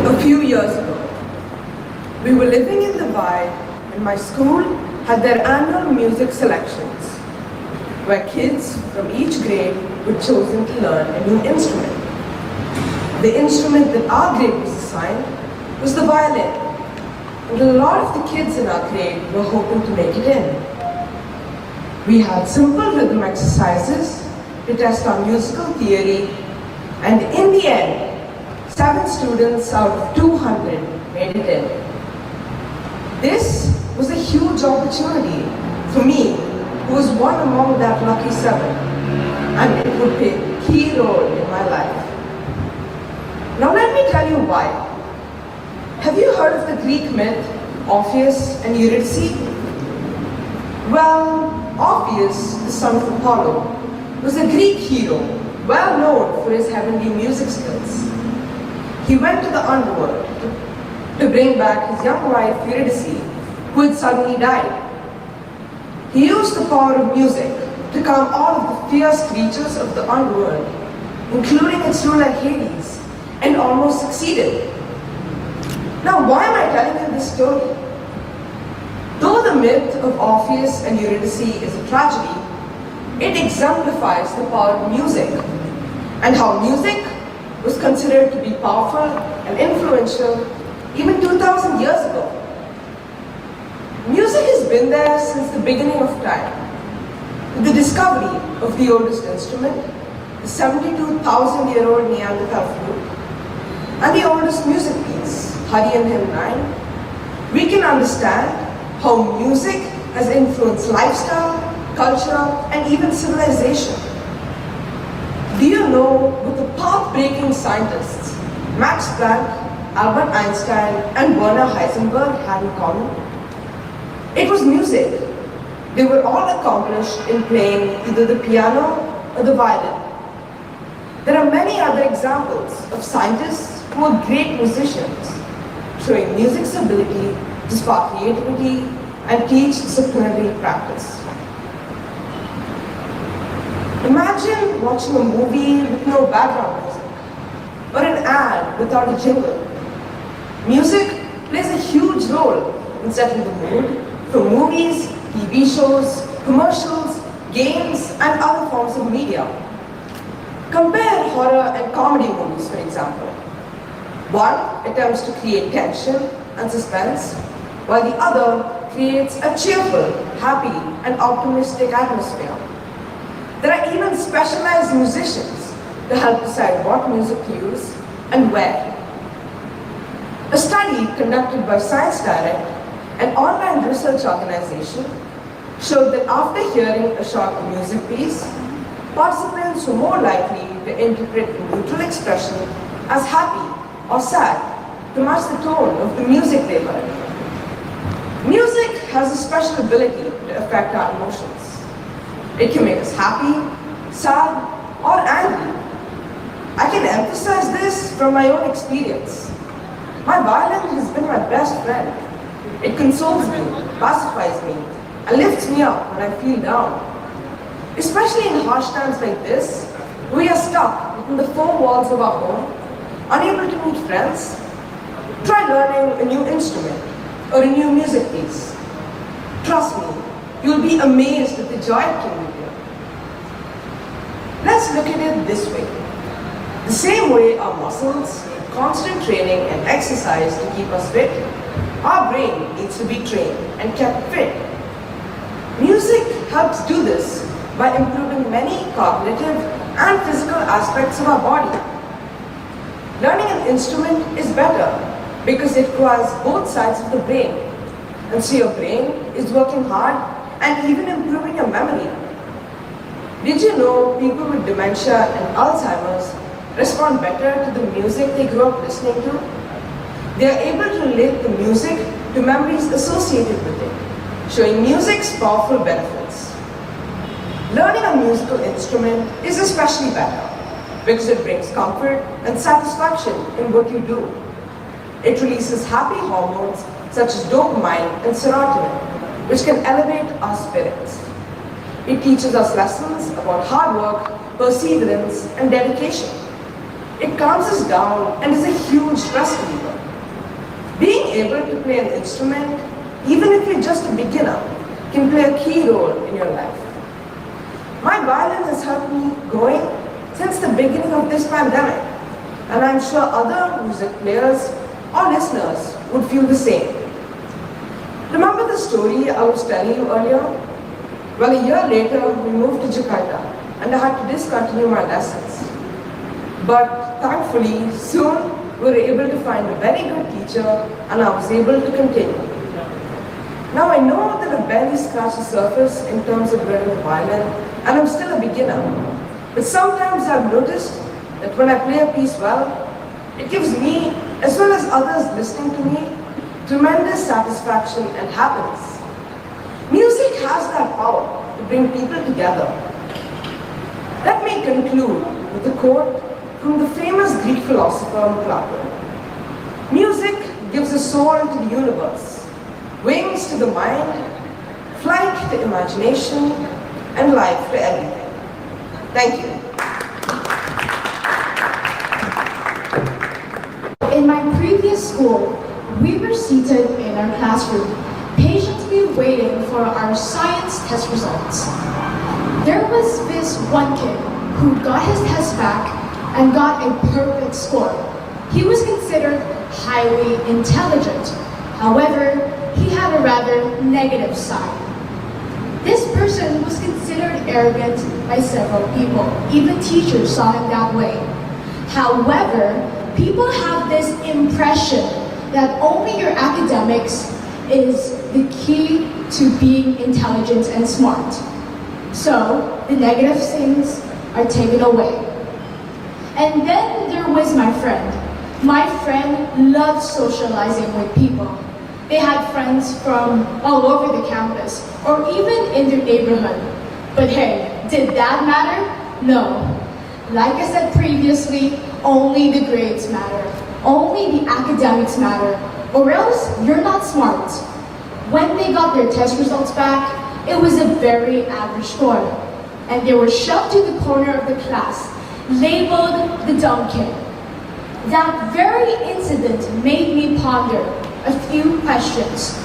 A few years ago, we were living in the Valley and my school had their annual music selections, where kids from each grade were chosen to learn a new instrument. The instrument that our grade was assigned was the violin, and a lot of the kids in our grade were hoping to make it in. We had simple rhythm exercises to test our musical theory, and in the end, 7 students out of 200 made it in. This was a huge opportunity for me, who was one among that lucky 7, and it would play a key role in my life. Now let me tell you why. Have you heard of the Greek myth, Orpheus and Eurydice? Well, Orpheus, the son of Apollo, was a Greek hero, well known for his heavenly music skills. He went to the underworld to bring back his young wife Eurydice, who had suddenly died. He used the power of music to calm all of the fierce creatures of the underworld, including its ruler Hades, and almost succeeded. Now, why am I telling you this story? Though the myth of Orpheus and Eurydice is a tragedy, it exemplifies the power of music and how music was considered to be powerful and influential even 2,000 years ago. Music has been there since the beginning of time. With the discovery of the oldest instrument, the 72,000-year-old Neanderthal flute, and the oldest music piece, Hari and Hymn 9, we can understand how music has influenced lifestyle, culture, and even civilization. Do you know what the path-breaking scientists Max Planck, Albert Einstein, and Werner Heisenberg had in common? It was music. They were all accomplished in playing either the piano or the violin. There are many other examples of scientists who are great musicians, showing music's ability to spark creativity and teach disciplinary practice. Imagine watching a movie with no background music, or an ad without a jingle. Music plays a huge role in setting the mood for movies, TV shows, commercials, games, and other forms of media. Compare horror and comedy movies, for example. One attempts to create tension and suspense, while the other creates a cheerful, happy, and optimistic atmosphere. There are even specialized musicians to help decide what music to use and where. A study conducted by Science Direct, an online research organization, showed that after hearing a short music piece, participants were more likely to interpret the neutral expression as happy or sad to match the tone of the music they heard. Music has a special ability to affect our emotions. It can make us happy, sad, or angry. I can emphasize this from my own experience. My violin has been my best friend. It consoles me, pacifies me, and lifts me up when I feel down. Especially in harsh times like this, we are stuck within the 4 walls of our home, unable to meet friends. Try learning a new instrument or a new music piece. Trust me, you'll be amazed at the joy it can give you. Let's look at it this way. The same way our muscles need constant training and exercise to keep us fit, our brain needs to be trained and kept fit. Music helps do this by improving many cognitive and physical aspects of our body. Learning an instrument is better because it requires both sides of the brain, and so your brain is working hard and even improving your memory. Did you know people with dementia and Alzheimer's respond better to the music they grew up listening to? They are able to relate the music to memories associated with it, showing music's powerful benefits. Learning a musical instrument is especially better because it brings comfort and satisfaction in what you do. It releases happy hormones such as dopamine and serotonin, which can elevate our spirits. It teaches us lessons about hard work, perseverance, and dedication. It calms us down and is a huge stress reliever. Being able to play an instrument, even if you're just a beginner, can play a key role in your life. My violin has helped me growing since the beginning of this pandemic, and I'm sure other music players or listeners would feel the same. Remember the story I was telling you earlier? Well, a year later, we moved to Jakarta, and I had to discontinue my lessons. But thankfully, soon we were able to find a very good teacher, and I was able to continue. Now I know that I barely scratched the surface in terms of learning the violin, and I'm still a beginner. But sometimes I've noticed that when I play a piece well, it gives me, as well as others listening to me, tremendous satisfaction and happiness. Music has that power to bring people together. Let me conclude with a quote from the famous Greek philosopher Plato. Music gives a soul to the universe, wings to the mind, flight to imagination, and life to everything. Thank you. In my previous school, we were seated in our classroom, patiently waiting for our science test results. There was this one kid who got his test back and got a perfect score. He was considered highly intelligent. However, he had a rather negative side. This person was considered arrogant by several people. Even teachers saw him that way. However, people have this impression that only your academics is the key to being intelligent and smart. So, the negative things are taken away. And then there was my friend. My friend loved socializing with people. They had friends from all over the campus, or even in their neighborhood. But hey, did that matter? No. Like I said previously, only the grades matter. Only the academics matter, or else you're not smart. When they got their test results back, it was a very average score. And they were shoved to the corner of the class, labeled the dumb kid. That very incident made me ponder a few questions.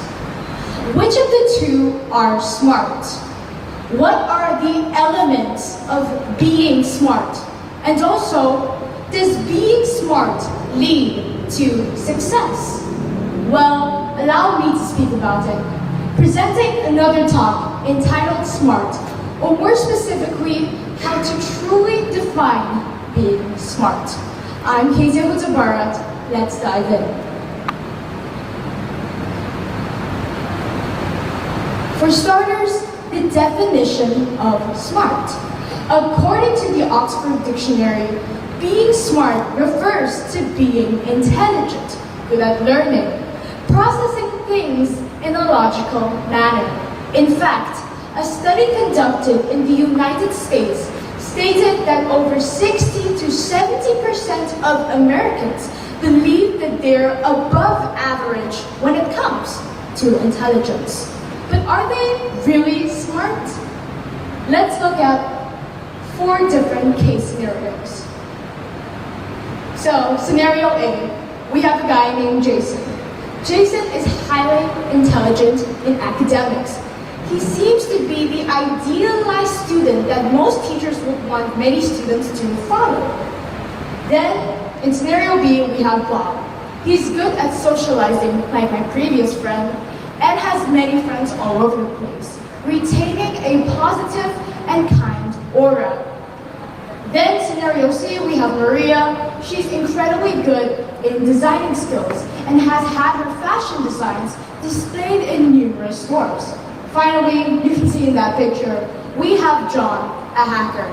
Which of the two are smart? What are the elements of being smart? And also, does being smart lead to success? Well, allow me to speak about it. Presenting another talk entitled Smart, or more specifically, how to truly define being smart. I'm Kezia Hutabarat. Let's dive in. For starters, the definition of smart. According to the Oxford Dictionary, being smart refers to being intelligent, good at learning, processing things in a logical manner. In fact, a study conducted in the United States stated that over 60 to 70% of Americans believe that they're above average when it comes to intelligence. But are they really smart? Let's look at 4 different case scenarios. So, scenario A, we have a guy named Jason. Jason is highly intelligent in academics. He seems to be the idealized student that most teachers would want many students to follow. Then, in scenario B, we have Bob. He's good at socializing, like my previous friend, and has many friends all over the place, retaining a positive and kind aura. Then, scenario C, we have Maria. She's incredibly good in designing skills and has had her fashion designs displayed in numerous stores. Finally, you can see in that picture, we have John, a hacker.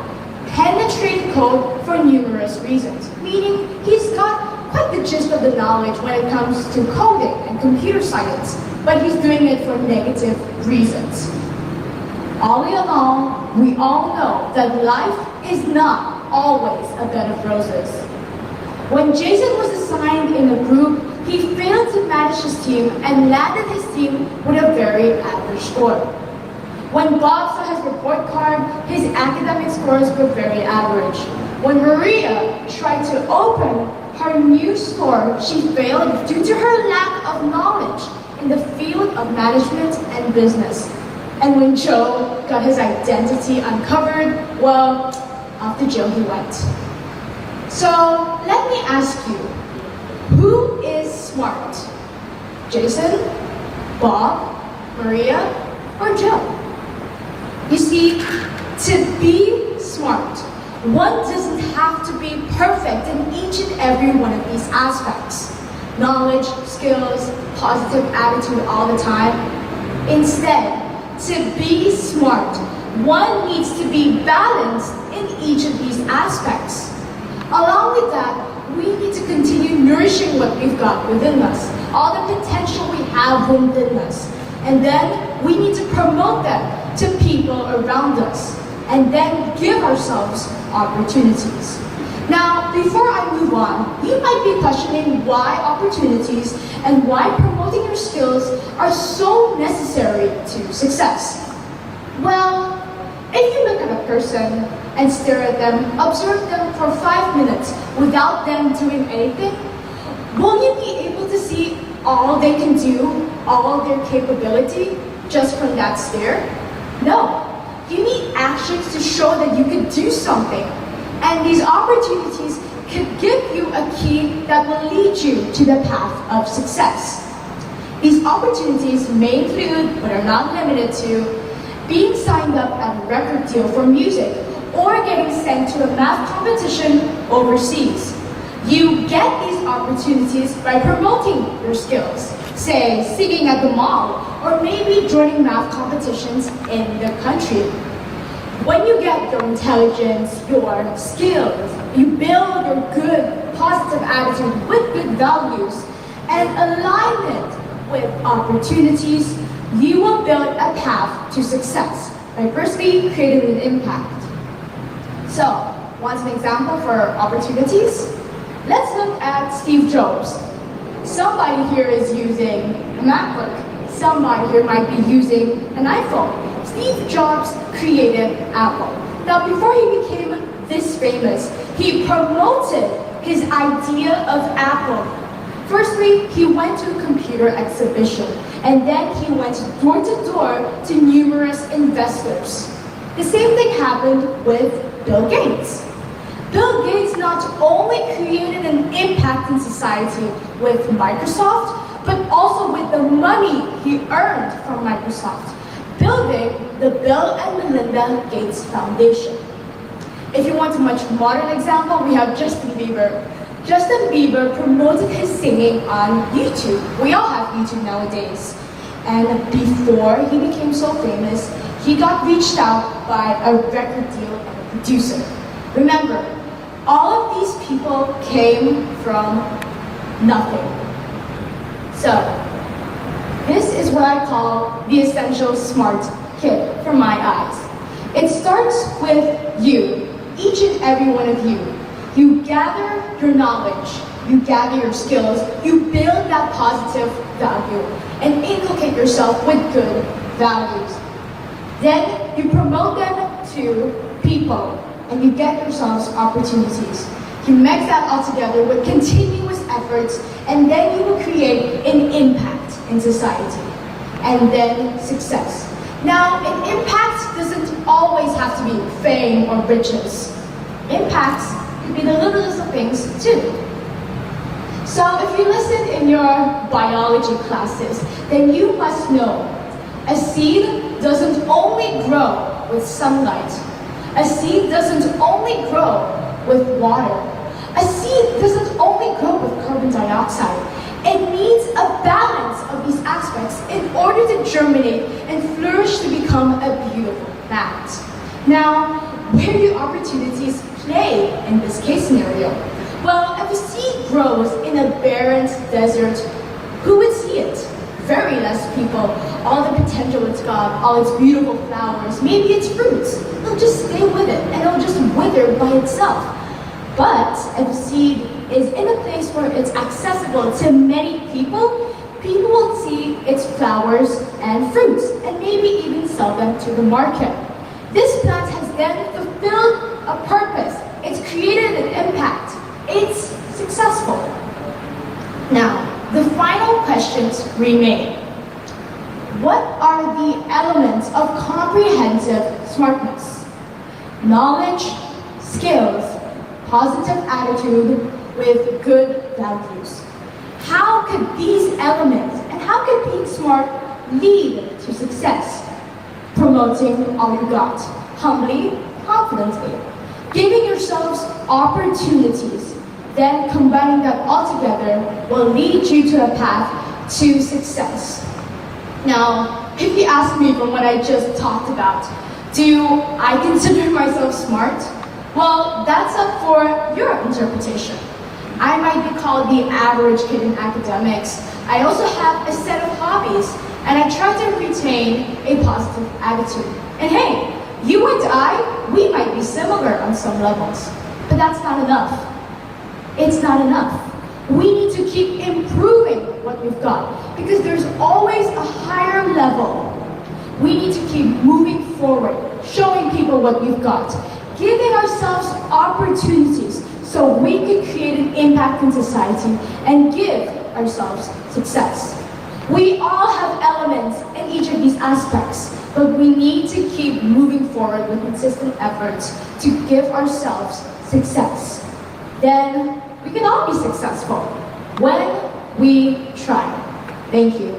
Penetrated code for numerous reasons, meaning he's got quite the gist of the knowledge when it comes to coding and computer science, but he's doing it for negative reasons. All in all, we all know that life is not always a bed of roses. When Jason was assigned in a group, he failed to manage his team and landed his team with a very average score. When Bob saw his report card, his academic scores were very average. When Maria tried to open her new store, she failed due to her lack of knowledge in the field of management and business. And when Joe got his identity uncovered, well, off to jail he went. So let me ask you, who is smart? Jason, Bob, Maria, or Joe? You see, to be smart, one doesn't have to be perfect in each and every one of these aspects. Knowledge, skills, positive attitude all the time. Instead, to be smart, one needs to be balanced in each of these aspects. Along with that, we need to continue nourishing what we've got within us, all the potential we have within us. And then we need to promote them to people around us, and then give ourselves opportunities. Now, before I move on, you might be questioning why opportunities and why promoting your skills are so necessary to success. Well, if you look at a person and stare at them, observe them for 5 minutes without them doing anything, will you be able to see all they can do, all their capability, just from that stare? No. You need actions to show that you can do something. And these opportunities could give you a key that will lead you to the path of success. These opportunities may include, but are not limited to, being signed up at a record deal for music or getting sent to a math competition overseas. You get these opportunities by promoting your skills, say singing at the mall, or maybe joining math competitions in the country. When you get your intelligence, your skills, you build your good, positive attitude with good values and alignment with opportunities, you will build a path to success by firstly creating an impact. So, want an example for opportunities? Let's look at Steve Jobs. Somebody here is using a MacBook. Somebody here might be using an iPhone. Steve Jobs created Apple. Now, before he became this famous, he promoted his idea of Apple. Firstly, he went to a computer exhibition, and then he went door to door to numerous investors. The same thing happened with Bill Gates. Bill Gates not only created an impact in society with Microsoft, but also with the money he earned from Microsoft, building the Bill and Melinda Gates Foundation. If you want a much modern example, we have Justin Bieber. Justin Bieber promoted his singing on YouTube. We all have YouTube nowadays. And before he became so famous, he got reached out by a record deal and a producer. Remember, all of these people came from nothing. So, this is what I call the essential smart kid from my eyes. It starts with you, each and every one of you. You gather your knowledge, you gather your skills, you build that positive value, and inculcate yourself with good values. Then you promote them to people, and you get yourselves opportunities. You mix that all together with continuous efforts, and then you will create an impact in society, and then success. Now, an impact doesn't always have to be fame or riches. Impacts can be the littlest of things too. So if you listen in your biology classes, then you must know a seed doesn't only grow with sunlight. A seed doesn't only grow with water. A seed doesn't only grow with carbon dioxide. It needs a balance of these aspects in order to germinate and flourish to become a beautiful plant. Now, where do opportunities play in this case scenario? Well, if a seed grows in a barren desert, who would see it? Very less people. All the potential it's got, all its beautiful flowers, maybe its fruits. It'll just stay with it and it'll just wither by itself. But if a seed is in a place where it's accessible to many people, people will see its flowers and fruits and maybe even sell them to the market. This plant has then fulfilled a purpose. it's created an impact. It's successful. Now, the final questions remain. What are the elements of comprehensive smartness? Knowledge, skills, positive attitude with good values. How could these elements and how could being smart lead to success? Promoting all you got, humbly, confidently. Giving yourselves opportunities, then combining that all together will lead you to a path to success. Now, if you ask me from what I just talked about, do I consider myself smart? Well, that's up for your interpretation. I might be called the average kid in academics. I also have a set of hobbies, and I try to retain a positive attitude. And hey, you and I, we might be similar on some levels, but that's not enough. It's not enough. We need to keep improving what we've got, because there's always a higher level. We need to keep moving forward, showing people what we've got, giving ourselves opportunities so we can create an impact in society and give ourselves success. We all have elements in each of these aspects, but we need to keep moving forward with consistent efforts to give ourselves success. Then we can all be successful when we try. Thank you.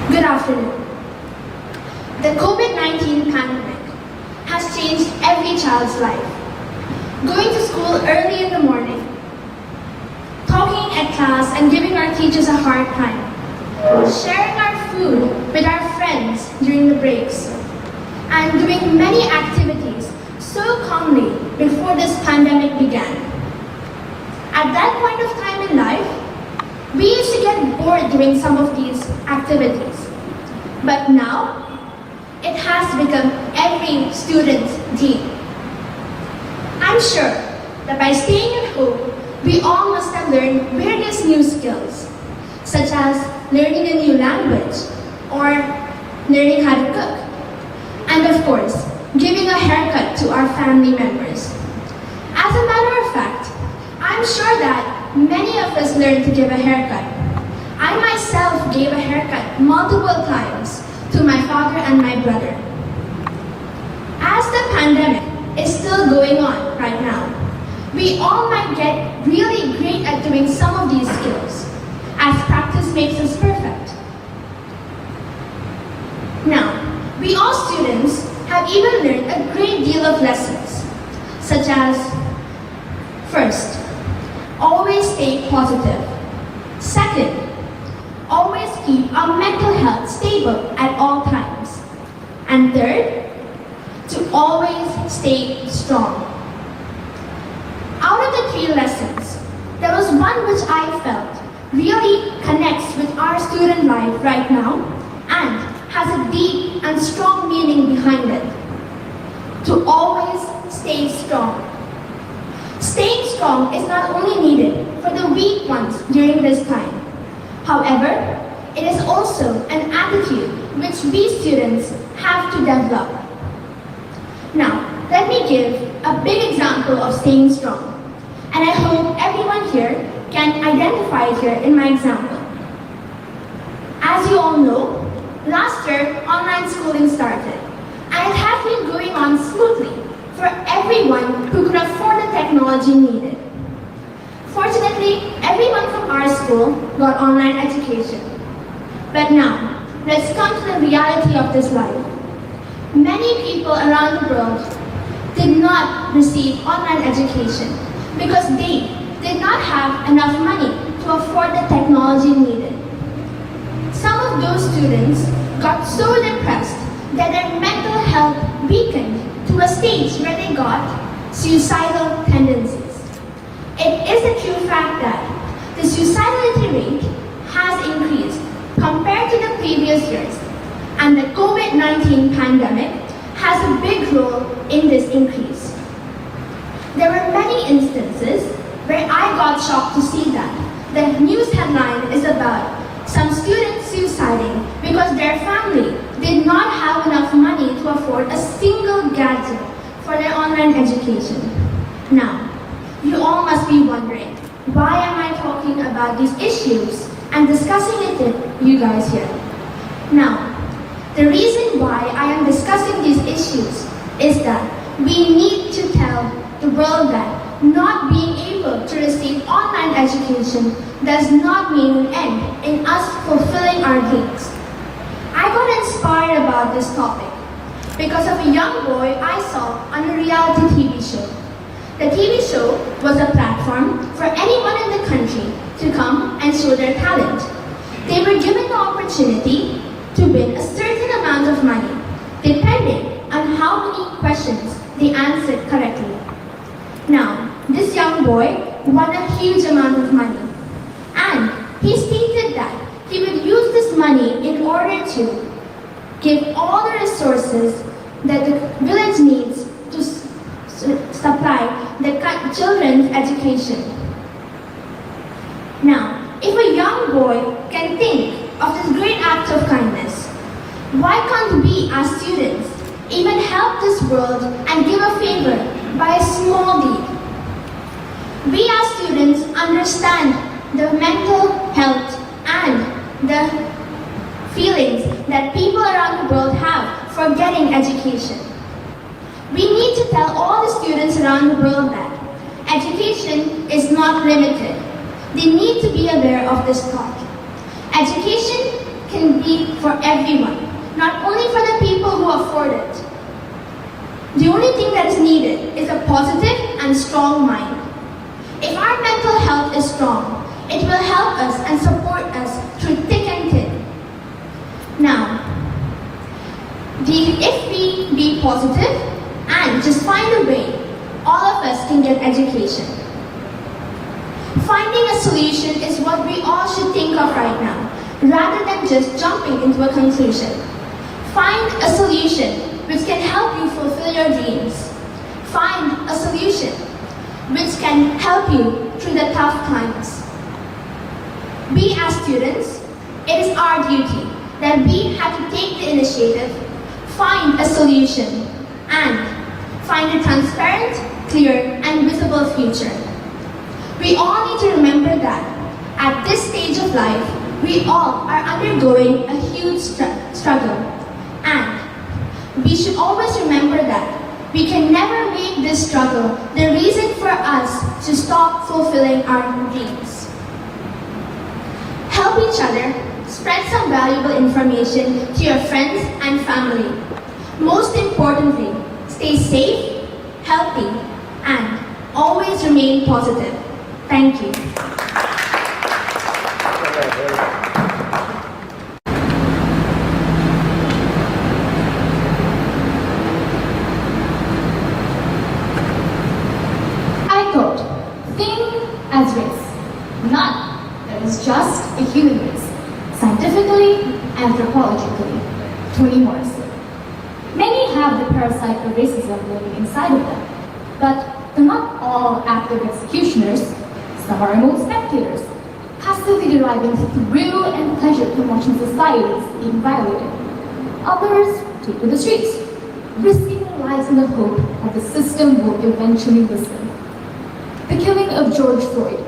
Good afternoon. The COVID-19 pandemic has changed every child's life. Going to school early in the morning, talking at class and giving our teachers a hard time, sharing our food with our friends during the breaks, and doing many activities so calmly before this pandemic began. At that point of time in life, we used to get bored doing some of these activities. But now, it has become every student's dream. I'm sure that by staying at home, we all must have learned various new skills, such as learning a new language or learning how to cook. And of course, giving a haircut to our family members. As a matter of fact, I'm sure that many of us learned to give a haircut. I myself gave a haircut multiple times to my father and my brother. As the pandemic is still going on right now, we all might get really great at doing some of these skills, as practice makes us perfect. Now, we all students have even learned a great deal of lessons, such as, first, always stay positive. Second, always keep our mental health stable at all times. And third, to always stay strong. Out of the three lessons, there was one which I felt really connects with our student life right now and has a deep and strong meaning behind it. To always stay strong. Staying strong is not only needed for the weak ones during this time. However, it is also an attitude which we students have to develop. Now, let me give a big example of staying strong. And I hope everyone here can identify it here in my example. As you all know, last year online schooling started. And it has been going on smoothly for everyone who could afford the technology needed. Fortunately, everyone from our school got online education. But now, let's come to the reality of this life. Many people around the world did not receive online education because they did not have enough money to afford the technology needed. Some of those students got so depressed that their mental health weakened to a stage where they got suicidal tendencies. It is a true fact that the suicidality rate has increased compared to the previous years, and the COVID-19 pandemic has a big role in this increase. There were many instances where I got shocked to see that the news headline is about Some students suiciding because their family did not have enough money to afford a single gadget for their online education. Now, you all must be wondering, why am I talking about these issues and discussing it with you guys here? Now, the reason why I am discussing these issues is that we need to tell the world that not being able to receive online education does not mean an end in us fulfilling our dreams. I got inspired about this topic because of a young boy I saw on a reality TV show. The TV show was a platform for anyone in the country to come and show their talent. They were given the opportunity to win a certain amount of money, depending on how many questions they answered correctly. Now, this young boy won a huge amount of money, and he stated that he would use this money in order to give all the resources that the village needs to supply the children's education. Now, if a young boy can think of this great act of kindness, why can't we as students even help this world and give a favor by a small deed? We as students understand the mental health and the feelings that people around the world have for getting education. We need to tell all the students around the world that education is not limited. They need to be aware of this thought. Education can be for everyone, not only for the people who afford it. The only thing that is needed is a positive and strong mind. If our mental health is strong, it will help us and support us through thick and thin. Now, if we be positive and just find a way, all of us can get education. Finding a solution is what we all should think of right now, rather than just jumping into a conclusion. Find a solution which can help you fulfill your dreams. Find a solution which can help you through the tough times. We as students, it is our duty that we have to take the initiative, find a solution, and find a transparent, clear, and visible future. We all need to remember that at this stage of life, we all are undergoing a huge struggle, and we should always remember that we can never make this struggle the reason for us to stop fulfilling our dreams. Help each other, spread some valuable information to your friends and family. Most importantly, stay safe, healthy, and always remain positive. Thank you. I quote, think as race. None. There is just a human race. Scientifically, anthropologically. Toni Morrison. Many have the parasite of racism living inside of them, but they're not all active executioners. Some are remote spectators, passively deriving thrill and pleasure from watching societies being violated. Others take to the streets, risking their lives in the hope that the system will eventually listen. The killing of George Floyd,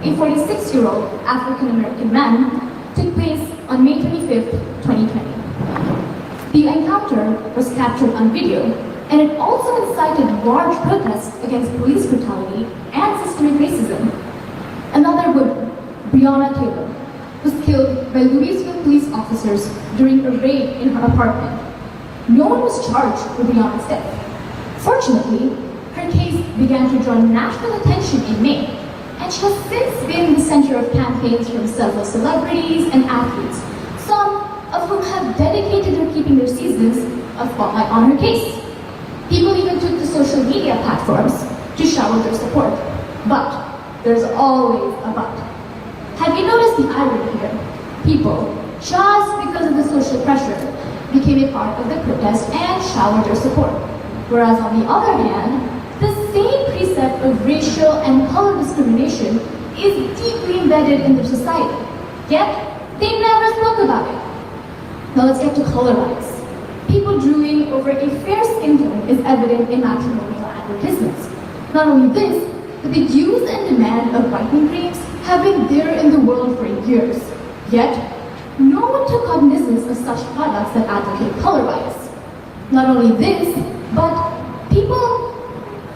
a 46-year-old African-American man, took place on May 25, 2020. The encounter was captured on video, and it also incited large protests against police brutality and systemic racism. Another woman, Breonna Taylor, was killed by Louisville police officers during a raid in her apartment. No one was charged for Breonna's death. Fortunately, her case began to draw national attention in May, and she has since been the center of campaigns from several celebrities and athletes, some of whom have dedicated to keeping their seasons a spotlight on her case. People even took to social media platforms to shower their support. But there's always a but. Have you noticed the irony here? People, just because of the social pressure, became a part of the protest and showered their support. Whereas on the other hand, the same precept of racial and color discrimination is deeply embedded in their society. Yet, They never spoke about it. Now let's get to color rights. People drooling over a fair skin tone is evident in matrimonial advertisements. Not only this, but the use and demand of whitening creams have been there in the world for years. Yet, no one took cognizance of such products that advocate color bias. Not only this, but people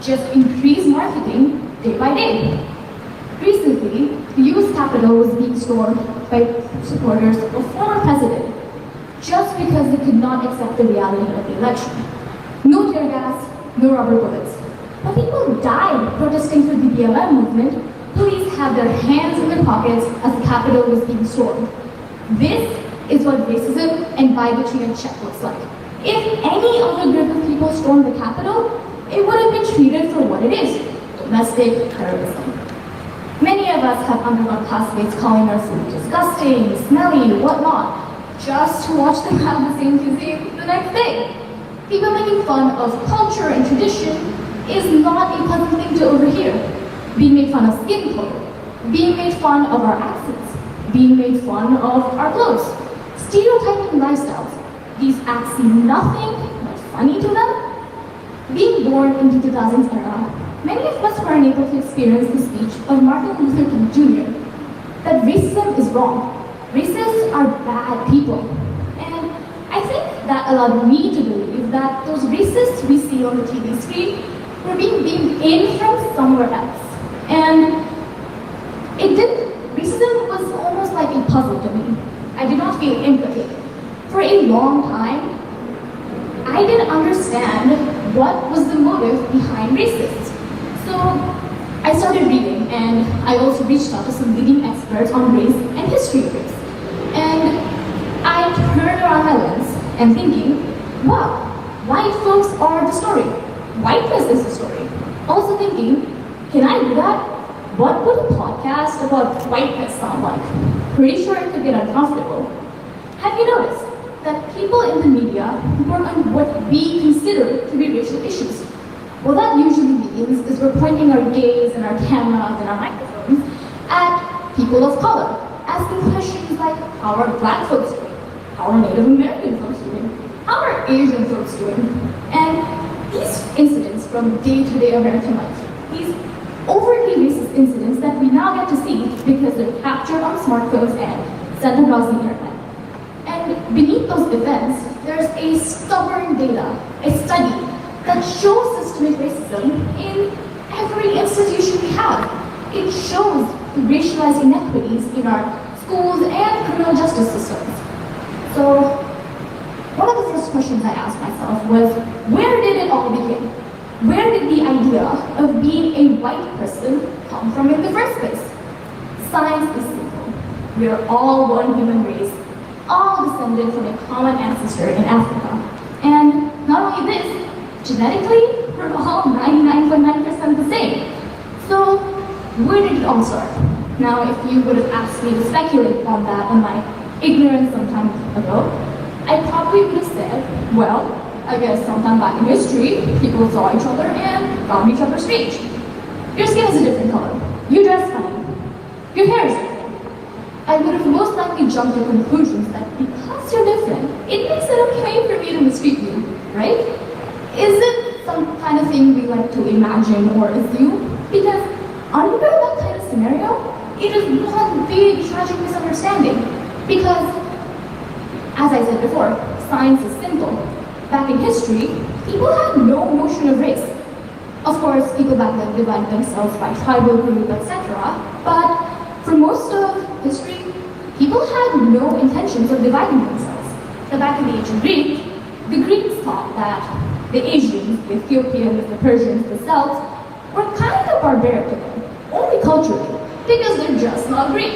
just increase marketing day by day. Recently, the US Capitol was being stormed by supporters of former president just because they could not accept the reality of the election. No tear gas, no rubber bullets. But people died protesting for the BLM movement. Police had their hands in their pockets as the Capitol was being stormed. This is what racism and bigotry unchecked looks like. If any other group of people stormed the Capitol, it would have been treated for what it is, domestic terrorism. Many of us have undergone classmates calling our food disgusting, smelly, whatnot, just to watch them have the same cuisine the next day. People making fun of culture and tradition is not a pleasant thing to overhear. Being made fun of skin color, being made fun of our accents, being made fun of our clothes, stereotyping lifestyles. These acts seem nothing but funny to them. Being born into the 2000s era, many of us were unable to experience the speech of Martin Luther King Jr. that racism is wrong. Racists are bad people. And I think that allowed me to believe that those racists we see on the TV screen were being beamed in from somewhere else. And racism was almost like a puzzle to me. I did not feel empathy. For a long time, I didn't understand what was the motive behind racists. So I started reading, and I also reached out to some leading experts on race and history of race. And I turned around my lens and thinking, wow, white folks are the story. Whiteness is the story. Also thinking, can I do that? What would a podcast about whiteness sound like? Pretty sure it could get uncomfortable. Have you noticed that people in the media work on what we consider to be racial issues? What that usually means is we're pointing our gaze and our cameras and our microphones at people of color, asking questions like, how are Black folks doing? How are Native American folks doing? How are Asian folks doing? And these incidents from day-to-day American life, these overtly racist incidents that we now get to see because they're captured on smartphones and sent across the internet. And beneath those events, there's a stubborn data, a study that shows systemic racism in every institution we have. It shows the racialized inequities in our schools and criminal justice systems. So, one of the first questions I asked myself was, where did it all begin? Where did the idea of being a white person come from in the first place? Science is simple. We are all one human race, all descended from a common ancestor in Africa. And not only this, genetically, we're all 99.9% the same. So, where did it all start? Now, if you would have asked me to speculate on that in my ignorance some time ago, I probably would have said, well, I guess sometime back in history, people saw each other and found each other strange. Your skin is a different color. You dress funny. Your hair is different. I would have most likely jumped to conclusions that because you're different, it makes it okay for me to mistreat you, right? Is it some kind of thing we like to imagine or assume? Because under that kind of scenario, it is one big tragic misunderstanding. Because, as I said before, science is simple. Back in history, people had no notion of race. Of course, people back then divided themselves by tribal group, etc. But for most of history, people had no intentions of dividing themselves. Now, back in the ancient Greek, the Greeks thought that the Asians, the Ethiopians, the Persians, the Celts, were kind of barbaric to them, only culturally, because they're just not Greek.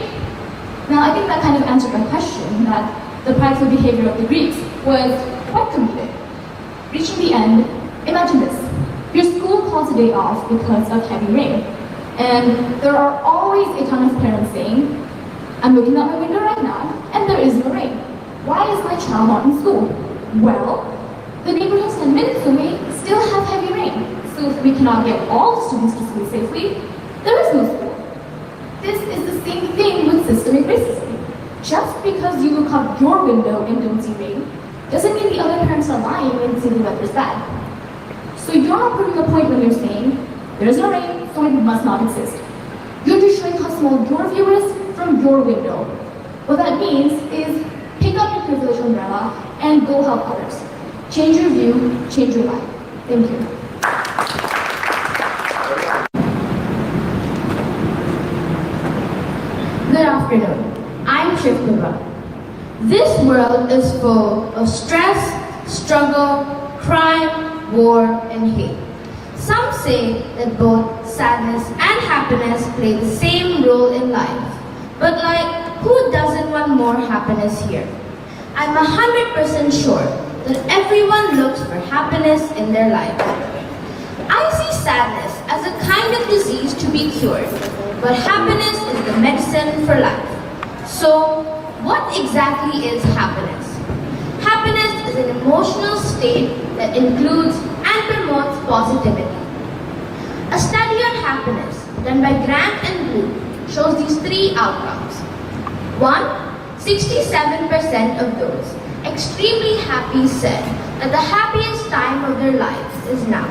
Now, I think that kind of answered my question that the prideful behavior of the Greeks was quite comedic. Reaching the end, imagine this. Your school calls a day off because of heavy rain. And there are always a ton of parents saying, I'm looking out my window right now, and there is no rain. Why is my child not in school? Well, the neighborhoods 10 minutes away still have heavy rain. So if we cannot get all the students to school safely, there is no school. This is the same thing with systemic racism. Just because you look out your window and don't see rain, doesn't mean the other parents are lying and say the weather's bad. So you're not proving a point when you're saying, there is no rain, so it must not exist. You're just showing how small your view is from your window. What that means is, pick up your privilege umbrella and go help others. Change your view, change your life. Thank you. Good afternoon. I'm Shiftiva. This world is full of stress, struggle, crime, war, and hate. Some say that both sadness and happiness play the same role in life. But who doesn't want more happiness here? I'm 100% sure that everyone looks for happiness in their life. I see sadness as a kind of disease to be cured, but happiness is the medicine for life. So, what exactly is happiness? Happiness is an emotional state that includes and promotes positivity. A study on happiness done by Grant and Blue shows these three outcomes. 1. 67% of those extremely happy said that the happiest time of their lives is now.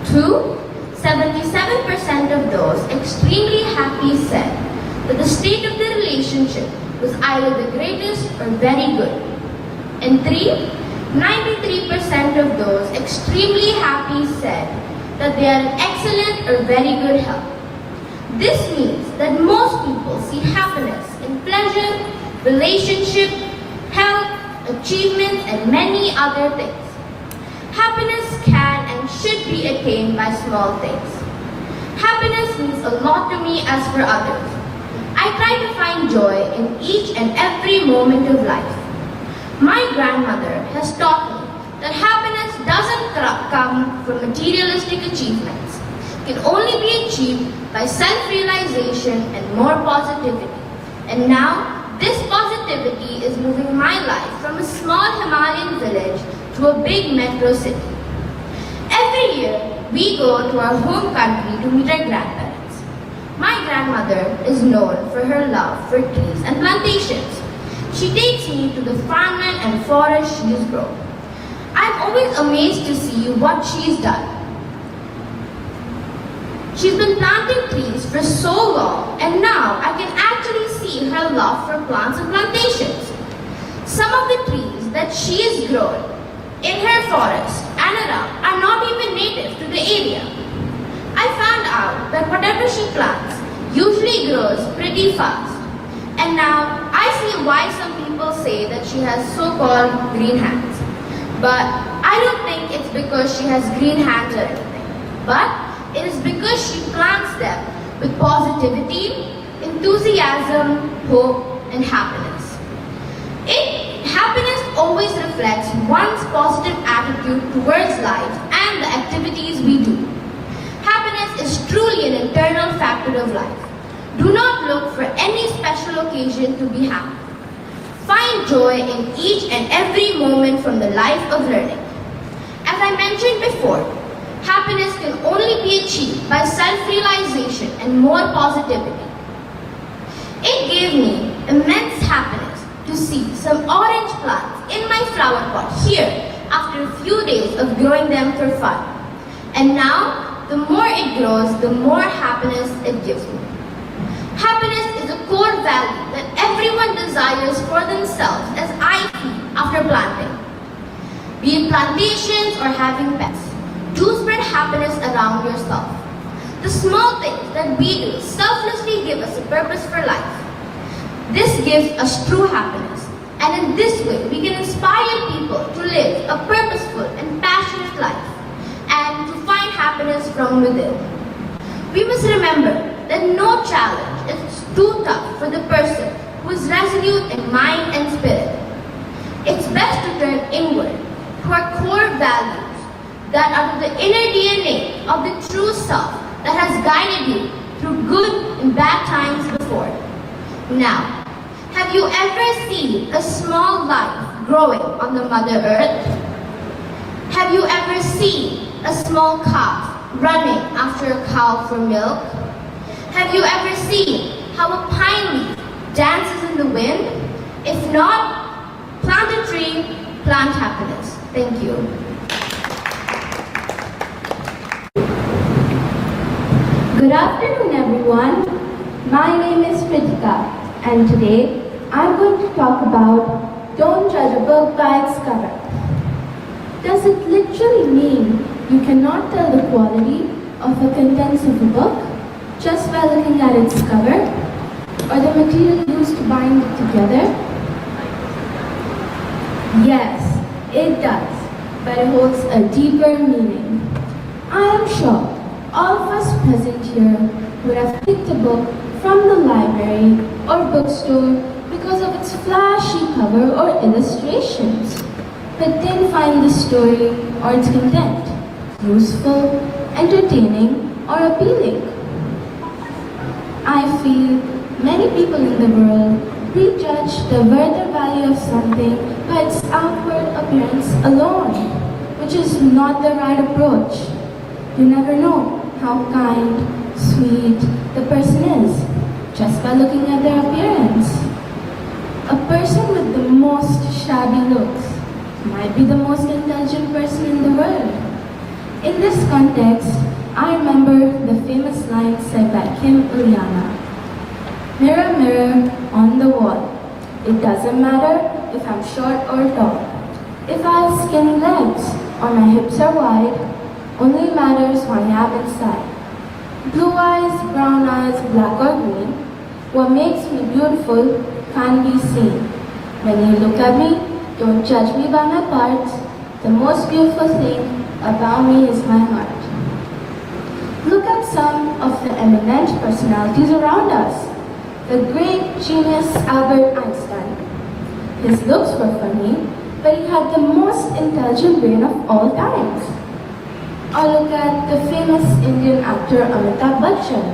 2. 77% of those extremely happy said that the state of the relationship was either the greatest or very good. And 3. 93% of those extremely happy said that they are in excellent or very good health. This means that most people see happiness in pleasure, relationship, health, achievements, and many other things. Happiness can and should be attained by small things. Happiness means a lot to me as for others. I try to find joy in each and every moment of life. My grandmother has taught me that happiness doesn't come from materialistic achievements. It can only be achieved by self-realization and more positivity. And now, this positivity is moving my life from a small Himalayan village to a big metro city. Every year, we go to our home country to meet our grandparents. My grandmother is known for her love for trees and plantations. She takes me to the farmland and forest she's grown. I'm always amazed to see what she's done. She's been planting trees for so long, and now I can actually see her love for plants and plantations. Some of the trees that she has grown in her forest and around are not even native to the area. I found out that whatever she plants usually grows pretty fast. And now I see why some people say that she has so-called green hands. But I don't think it's because she has green hands or anything. But it is because she plants them with positivity, enthusiasm, hope, and happiness. Happiness always reflects one's positive attitude towards life and the activities we do. Happiness is truly an internal factor of life. Do not look for any special occasion to be happy. Find joy in each and every moment from the life of learning. As I mentioned before, happiness can only be achieved by self-realization and more positivity. It gave me immense happiness to see some orange plants in my flower pot here after a few days of growing them for fun. And now, the more it grows, the more happiness it gives me. Happiness is a core value that everyone desires for themselves, as I feel after planting. Be it plantations or having pets, do spread happiness around yourself. The small things that we do selflessly give us a purpose for life. This gives us true happiness, and in this way we can inspire people to live a purposeful and passionate life and to find happiness from within. We must remember that no challenge is too tough for the person who is resolute in mind and spirit. It's best to turn inward to our core values that are the inner DNA of the true self that has guided you through good and bad times before. Now, have you ever seen a small life growing on the Mother Earth? Have you ever seen a small calf running after a cow for milk? Have you ever seen how a pine leaf dances in the wind? If not, plant a tree, plant happiness. Thank you. Good afternoon, everyone. My name is Kritika, and today I'm going to talk about don't judge a book by its cover. Does it literally mean you cannot tell the quality of the contents of a book just by looking at its cover or the material used to bind it together? Yes, it does, but it holds a deeper meaning. I am sure all of us present here would have picked a book from the library or bookstore because of its flashy cover or illustrations, but didn't find the story or its content useful, entertaining, or appealing. I feel many people in the world prejudge the worth or value of something by its outward appearance alone, which is not the right approach. You never know how kind, sweet the person is just by looking at their appearance. A person with the most shabby looks might be the most intelligent person in the world. In this context, I remember the famous line said by Kim Uliana. Mirror, mirror on the wall. It doesn't matter if I'm short or tall. If I have skinny legs or my hips are wide, only matters what I have inside. Blue eyes, brown eyes, black or green, what makes me beautiful can't be seen. When you look at me, don't judge me by my parts. The most beautiful thing about me is my heart. Look at some of the eminent personalities around us. The great genius Albert Einstein. His looks were funny, but he had the most intelligent brain of all times. Or look at the famous Indian actor Amitabh Bachchan.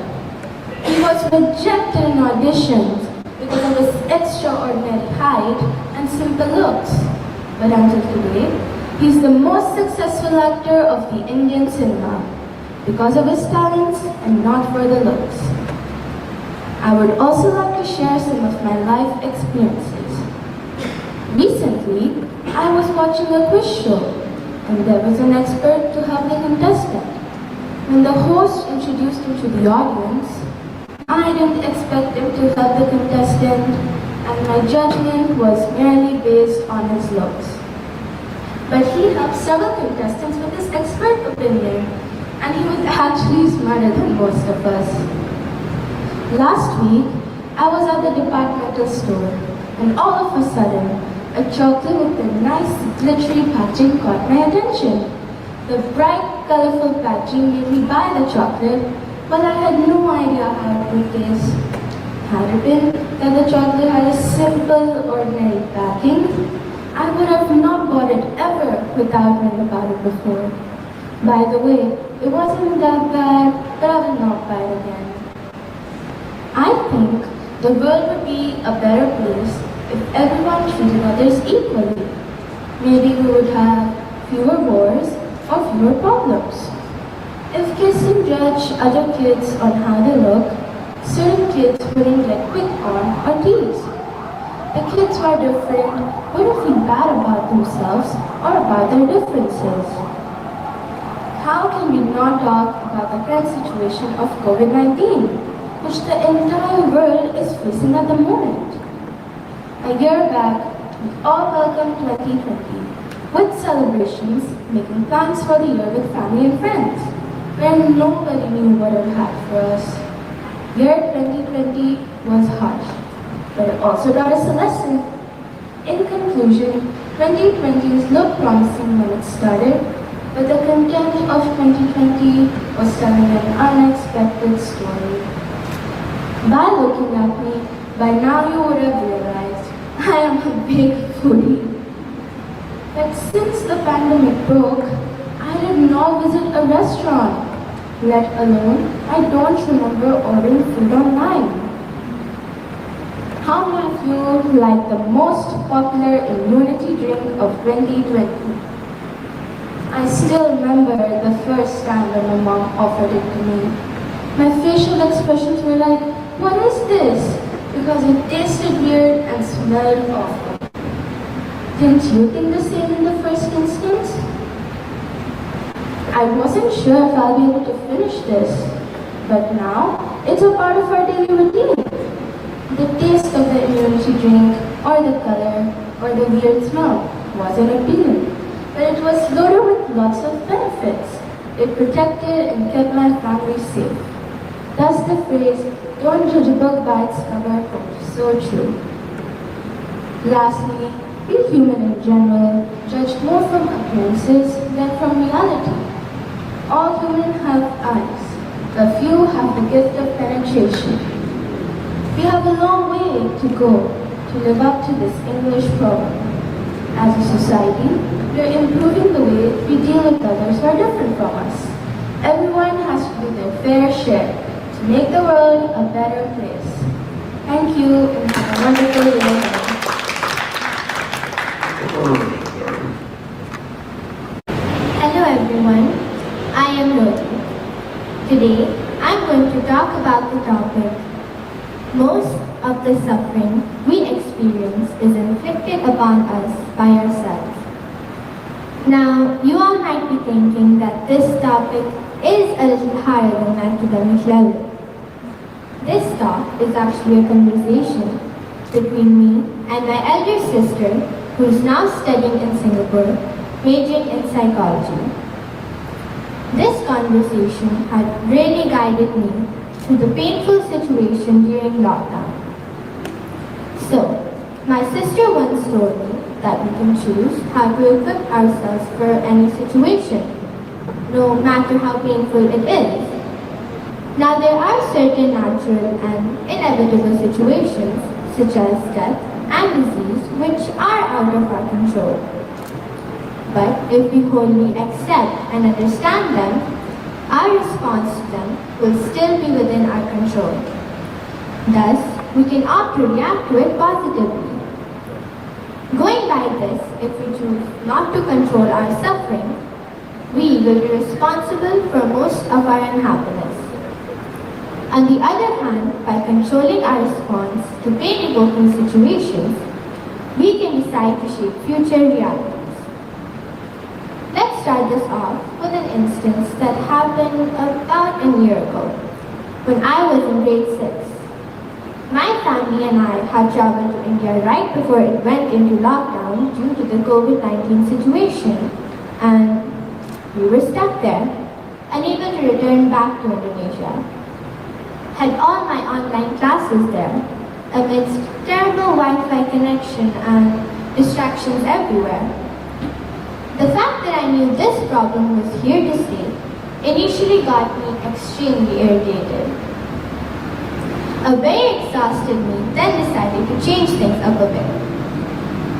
He was rejected in auditions because of his extraordinary height and simple looks. But until today, he's the most successful actor of the Indian cinema because of his talents and not for the looks. I would also like to share some of my life experiences. Recently, I was watching a quiz show and there was an expert to help the contestant. When the host introduced him to the audience, I didn't expect him to help the contestant and my judgment was merely based on his looks. But he helped several contestants with his expert opinion and he was actually smarter than most of us. Last week, I was at the departmental store and all of a sudden, a chocolate with a nice glittery packaging caught my attention. The bright, colorful packaging made me buy the chocolate, but I had no idea how it would taste. Had it been that the chocolate had a simple, ordinary packing, I would have not bought it ever without knowing about it before. By the way, it wasn't that bad, but I will not buy it again. I think the world would be a better place if everyone treated others equally. Maybe we would have fewer wars or fewer problems. If kids didn't judge other kids on how they look, certain kids wouldn't get picked on or teased. The kids who are different wouldn't feel bad about themselves or about their differences. How can we not talk about the current situation of COVID-19, which the entire world is facing at the moment? A year back, we all welcomed 2020 with celebrations, making plans for the year with family and friends, where nobody knew what it had for us. Year 2020 was harsh, but it also taught us a lesson. In conclusion, 2020s looked promising when it started, but the content of 2020 was telling an unexpected story. By looking at me, by now you would have realized I am a big foodie. But since the pandemic broke, I did not visit a restaurant, let alone I don't remember ordering food online. How many of you like the most popular immunity drink of 2020? I still remember the first time when my mom offered it to me. My facial expressions were like, "What is this? because it tasted weird and smelled awful. Didn't you think the same in the first instance? I wasn't sure if I'll be able to finish this, but now it's a part of our daily routine. The taste of the immunity drink, or the color, or the weird smell wasn't appealing, but it was loaded with lots of benefits. It protected and kept my family safe. Thus the phrase, "Don't judge a book by its cover," is so true. Lastly, we human in general judge more from appearances than from reality. All humans have eyes. A few have the gift of penetration. We have a long way to go to live up to this English proverb. As a society, we are improving the way we deal with others who are different from us. Everyone has to do their fair share to make the world a better place. Thank you and have a wonderful day ahead. Hello everyone, I am Roti. Today, I'm going to talk about the topic. Most of the suffering we experience is inflicted upon us by ourselves. Now, you all might be thinking that this topic is a little higher than academic level. This talk is actually a conversation between me and my elder sister, who is now studying in Singapore, majoring in psychology. This conversation had really guided me through the painful situation during lockdown. So, my sister once told me that we can choose how to equip ourselves for any situation, no matter how painful it is. Now, there are certain natural and inevitable situations, such as death and disease, which are out of our control. But if we wholly accept and understand them, our response to them will still be within our control. Thus, we can opt to react to it positively. Going by this, if we choose not to control our suffering, we will be responsible for most of our unhappiness. On the other hand, by controlling our response to pain-evoking situations, we can decide to shape future realities. Let's start this off with an instance that happened about a year ago, when I was in grade 6. My family and I had traveled to India right before it went into lockdown due to the COVID-19 situation, and we were stuck there, unable to return back to Indonesia. Had all my online classes there, amidst terrible Wi-Fi connection and distractions everywhere. The fact that I knew this problem was here to stay initially got me extremely irritated. A very exhausted me then decided to change things up a bit.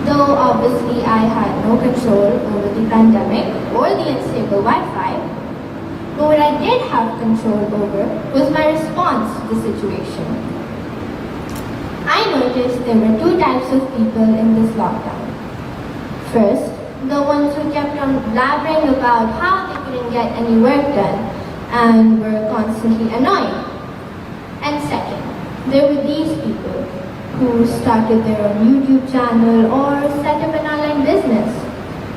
Though obviously I had no control over the pandemic or the unstable Wi-Fi, but what I did have control over was my response to the situation. I noticed there were two types of people in this lockdown. First, the ones who kept on blabbering about how they couldn't get any work done and were constantly annoying. And second, there were these people who started their own YouTube channel or set up an online business,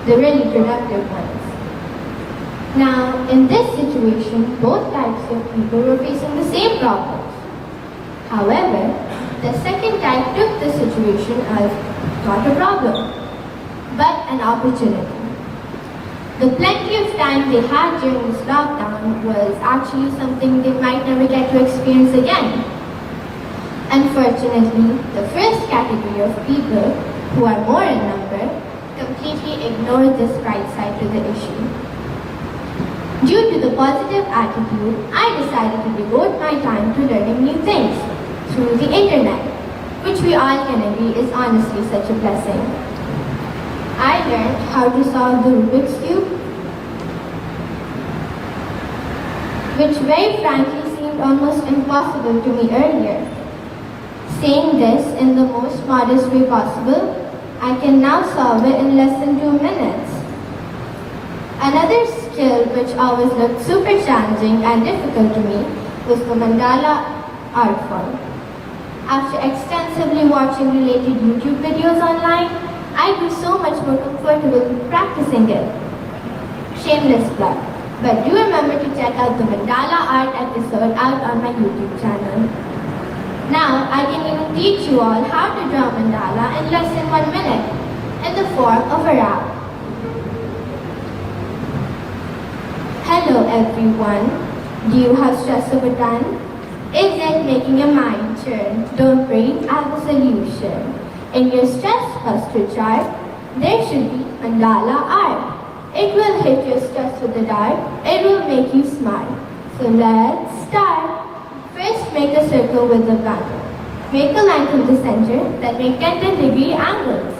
the really productive ones. Now, in this situation, both types of people were facing the same problems. However, the second type took the situation as not a problem, but an opportunity. The plenty of time they had during this lockdown was actually something they might never get to experience again. Unfortunately, the first category of people, who are more in number, completely ignored this bright side to the issue. Due to the positive attitude, I decided to devote my time to learning new things through the internet, which we all can agree is honestly such a blessing. I learned how to solve the Rubik's Cube, which very frankly seemed almost impossible to me earlier. Saying this in the most modest way possible, I can now solve it in less than 2 minutes. Another skill which always looked super challenging and difficult to me was the mandala art form. After extensively watching related YouTube videos online, I grew so much more comfortable practicing it. Shameless plug. But do remember to check out the mandala art episode out on my YouTube channel. Now, I can even teach you all how to draw mandala in less than 1 minute in the form of a rap. Hello everyone. Do you have stress over time? Is it making your mind churn? Don't worry, I have a solution. In your stress cluster chart, there should be mandala art. It will hit your stress with the dart. It will make you smile. So let's start. First, make a circle with a banner. Make a line from the center that make 10-degree angles.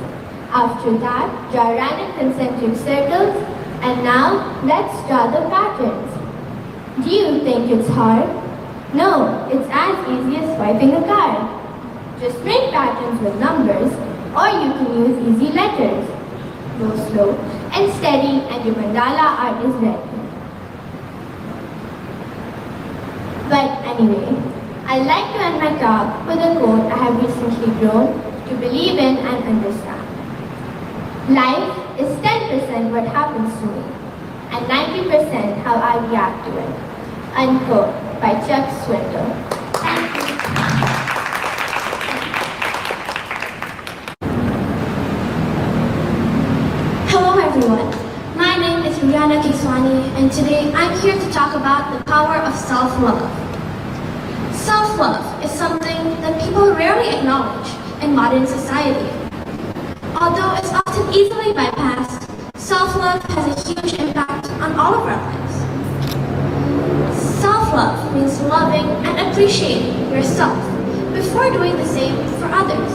After that, draw random concentric circles. And now, let's draw the patterns. Do you think it's hard? No, it's as easy as swiping a card. Just make patterns with numbers, or you can use easy letters. Go slow and steady, and your mandala art is ready. But anyway, I like to end my talk with a quote I have recently grown to believe in and understand. Life is 10% what happens to me, and 90% how I react to it. Unquote, by Chuck Swindoll. Thank you. Hello everyone, my name is Rihanna Kiswani, and today I'm here to talk about the power of self-love. Self-love is something that people rarely acknowledge in modern society. Although it's often easily bypassed, self-love has a huge impact on all of our lives. Self-love means loving and appreciating yourself before doing the same for others.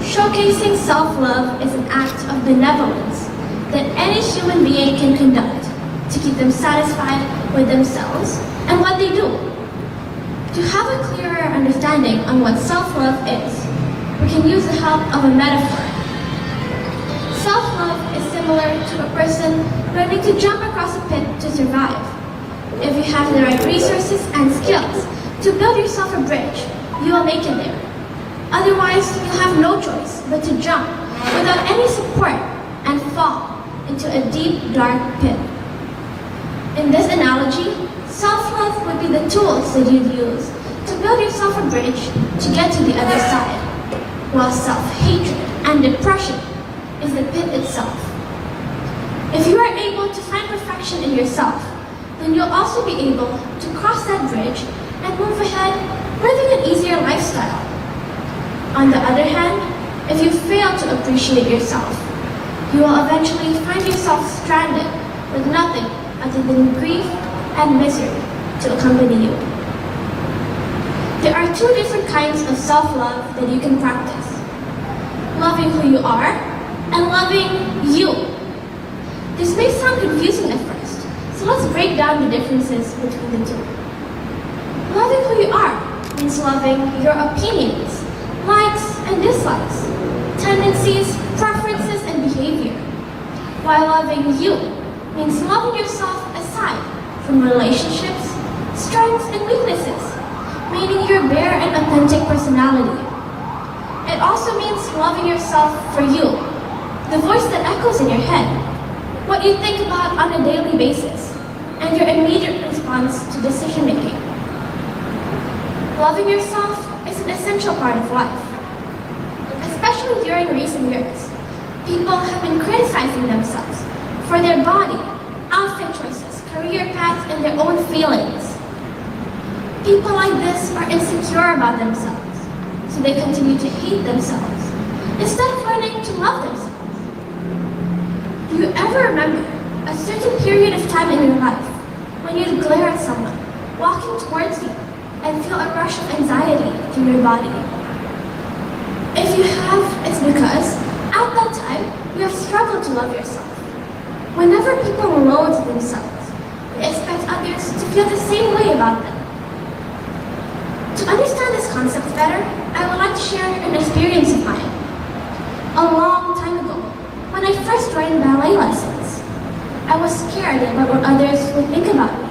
Showcasing self-love is an act of benevolence that any human being can conduct to keep them satisfied with themselves and what they do. To have a clearer understanding on what self-love is, we can use the help of a metaphor. Self-love is similar to a person learning to jump across a pit to survive. If you have the right resources and skills to build yourself a bridge, you will make it there. Otherwise, you'll have no choice but to jump without any support and fall into a deep, dark pit. In this analogy, self-love would be the tools that you'd use to build yourself a bridge to get to the other side, while self-hatred and depression is the pit itself. If you are able to find perfection in yourself, then you'll also be able to cross that bridge and move ahead, living an easier lifestyle. On the other hand, if you fail to appreciate yourself, you will eventually find yourself stranded with nothing other than grief and misery to accompany you. There are two different kinds of self-love that you can practice: loving who you are and loving you. This may sound confusing at first, so let's break down the differences between the two. Loving who you are means loving your opinions, likes and dislikes, tendencies, preferences, and behavior. While loving you means loving yourself aside from relationships, strengths, and weaknesses, meaning your bare and authentic personality. It also means loving yourself for you, the voice that echoes in your head, what you think about on a daily basis, and your immediate response to decision making. Loving yourself is an essential part of life. Especially during recent years, people have been criticizing themselves for their body, outfit choices, career paths, and their own feelings. People like this are insecure about themselves, so they continue to hate themselves instead of learning to love themselves. Do you ever remember a certain period of time in your life when you'd glare at someone walking towards you and feel a rush of anxiety through your body? If you have, it's because at that time you have struggled to love yourself. Whenever people loathe themselves, they expect others to feel the same way about them. To understand this concept better, I would like to share an experience of mine. A long time ago, when I first joined ballet lessons, I was scared about what others would think about me.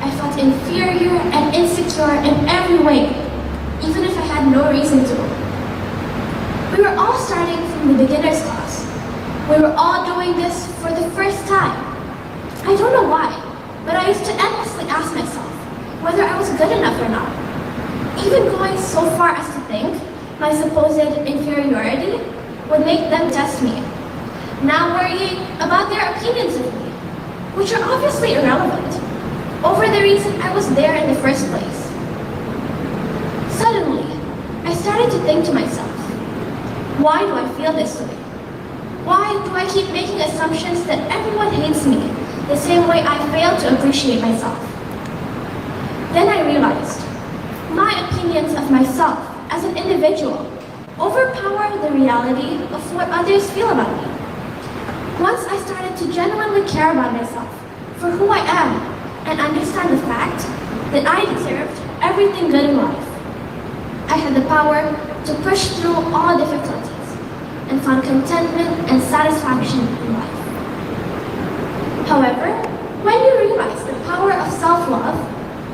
I felt inferior and insecure in every way. even if I had no reason to. We were all starting from the beginner's class. We were all doing this for the first time. I don't know why, but I used to endlessly ask myself whether I was good enough or not. Even going so far as to think my supposed inferiority would make them test me. Now worrying about their opinions of me, which are obviously irrelevant, over the reason I was there in the first place. Suddenly, I started to think to myself, why do I feel this way? Why do I keep making assumptions that everyone hates me the same way I fail to appreciate myself? Then I realized, my opinions of myself as an individual overpower the reality of what others feel about me. Once I started to genuinely care about myself for who I am and understand the fact that I deserved everything good in life, I had the power to push through all difficulties and find contentment and satisfaction in life. However, when you realize the power of self-love,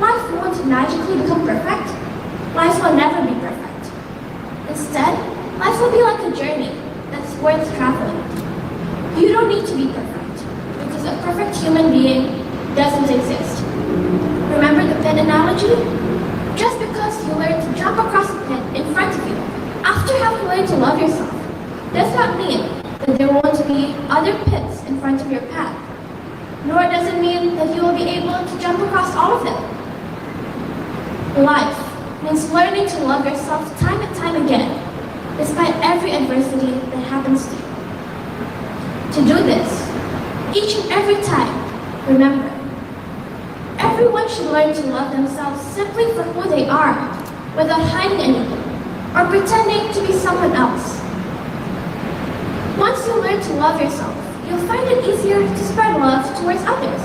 life won't magically become perfect. Life will never be perfect. Instead, life will be like a journey that's worth traveling. You don't need to be perfect, because a perfect human being doesn't exist. Remember the pit analogy? Just because you learn to jump across a pit in front of you after having learned to love yourself does not mean that there won't be other pits in front of your path, nor does it mean that you will be able to jump across all of them. Life means learning to love yourself time and time again, despite every adversity that happens to you. To do this, each and every time, remember, everyone should learn to love themselves simply for who they are, without hiding anything, or pretending to be someone else. Once you learn to love yourself, you'll find it easier to spread love towards others,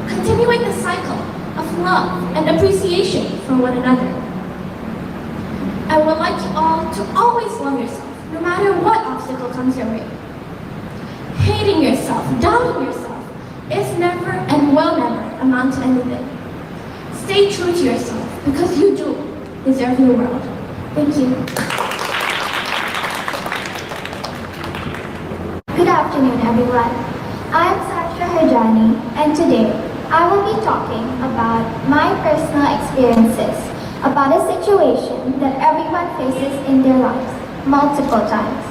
continuing the cycle of love and appreciation for one another. I would like you all to always love yourself, no matter what obstacle comes your way. Hating yourself, doubting yourself, is never and will never amount to anything. Stay true to yourself, because you do deserve your world. Thank you. Good afternoon, everyone. I am Sasha Harjani, and today I will be talking about my personal experiences about a situation that everyone faces in their lives multiple times.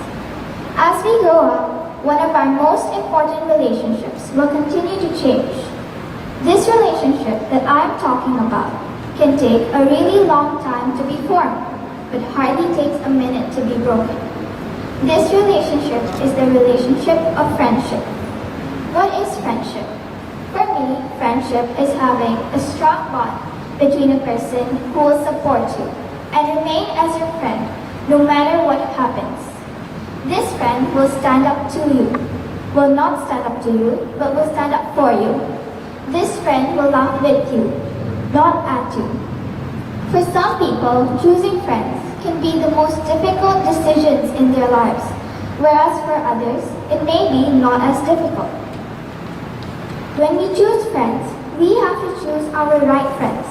As we grow up, one of our most important relationships will continue to change. This relationship that I am talking about can take a really long time to be formed, but hardly takes a minute to be broken. This relationship is the relationship of friendship. What is friendship? For me, friendship is having a strong bond between a person who will support you and remain as your friend no matter what happens. This friend will stand up to you, will not stand up to you, but will stand up for you. This friend will laugh with you, not at you. For some people, choosing friends can be the most difficult decisions in their lives, whereas for others, it may be not as difficult. When we choose friends, we have to choose our right friends,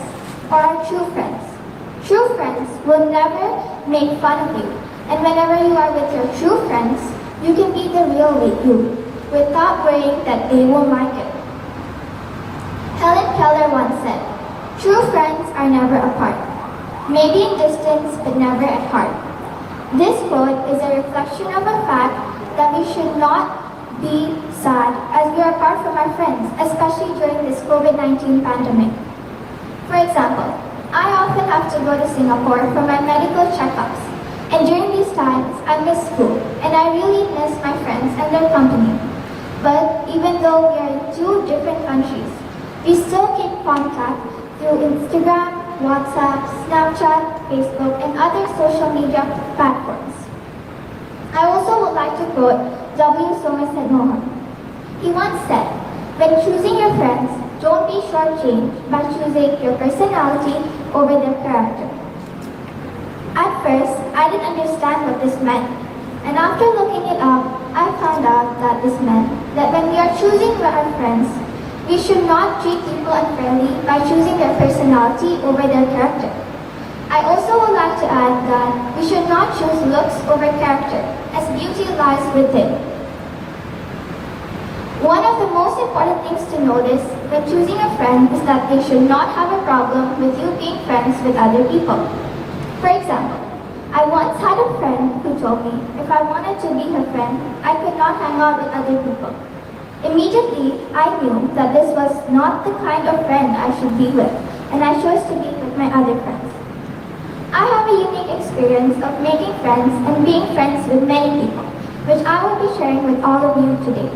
or our true friends. True friends will never make fun of you, and whenever you are with your true friends, you can be the real you, without worrying that they won't like it. Helen Keller once said, "True friends are never apart. Maybe in distance, but never at heart." This quote is a reflection of the fact that we should not be sad as we are apart from our friends, especially during this COVID-19 pandemic. For example, I often have to go to Singapore for my medical checkups, and during these times, I miss school, and I really miss my friends and their company. But even though we are in two different countries, we still keep contact through Instagram, WhatsApp, Snapchat, Facebook, and other social media platforms. I also would like to quote W. Somerset Maugham. He once said, "When choosing your friends, don't be shortchanged by choosing your personality over their character." At first, I didn't understand what this meant, and after looking it up, I found out that this meant that when we are choosing our friends, we should not treat people unfairly by choosing their personality over their character. I also would like to add that we should not choose looks over character, as beauty lies within. One of the most important things to notice when choosing a friend is that they should not have a problem with you being friends with other people. For example, I once had a friend who told me if I wanted to be her friend, I could not hang out with other people. Immediately, I knew that this was not the kind of friend I should be with, and I chose to be with my other friends. I have a unique experience of making friends and being friends with many people, which I will be sharing with all of you today.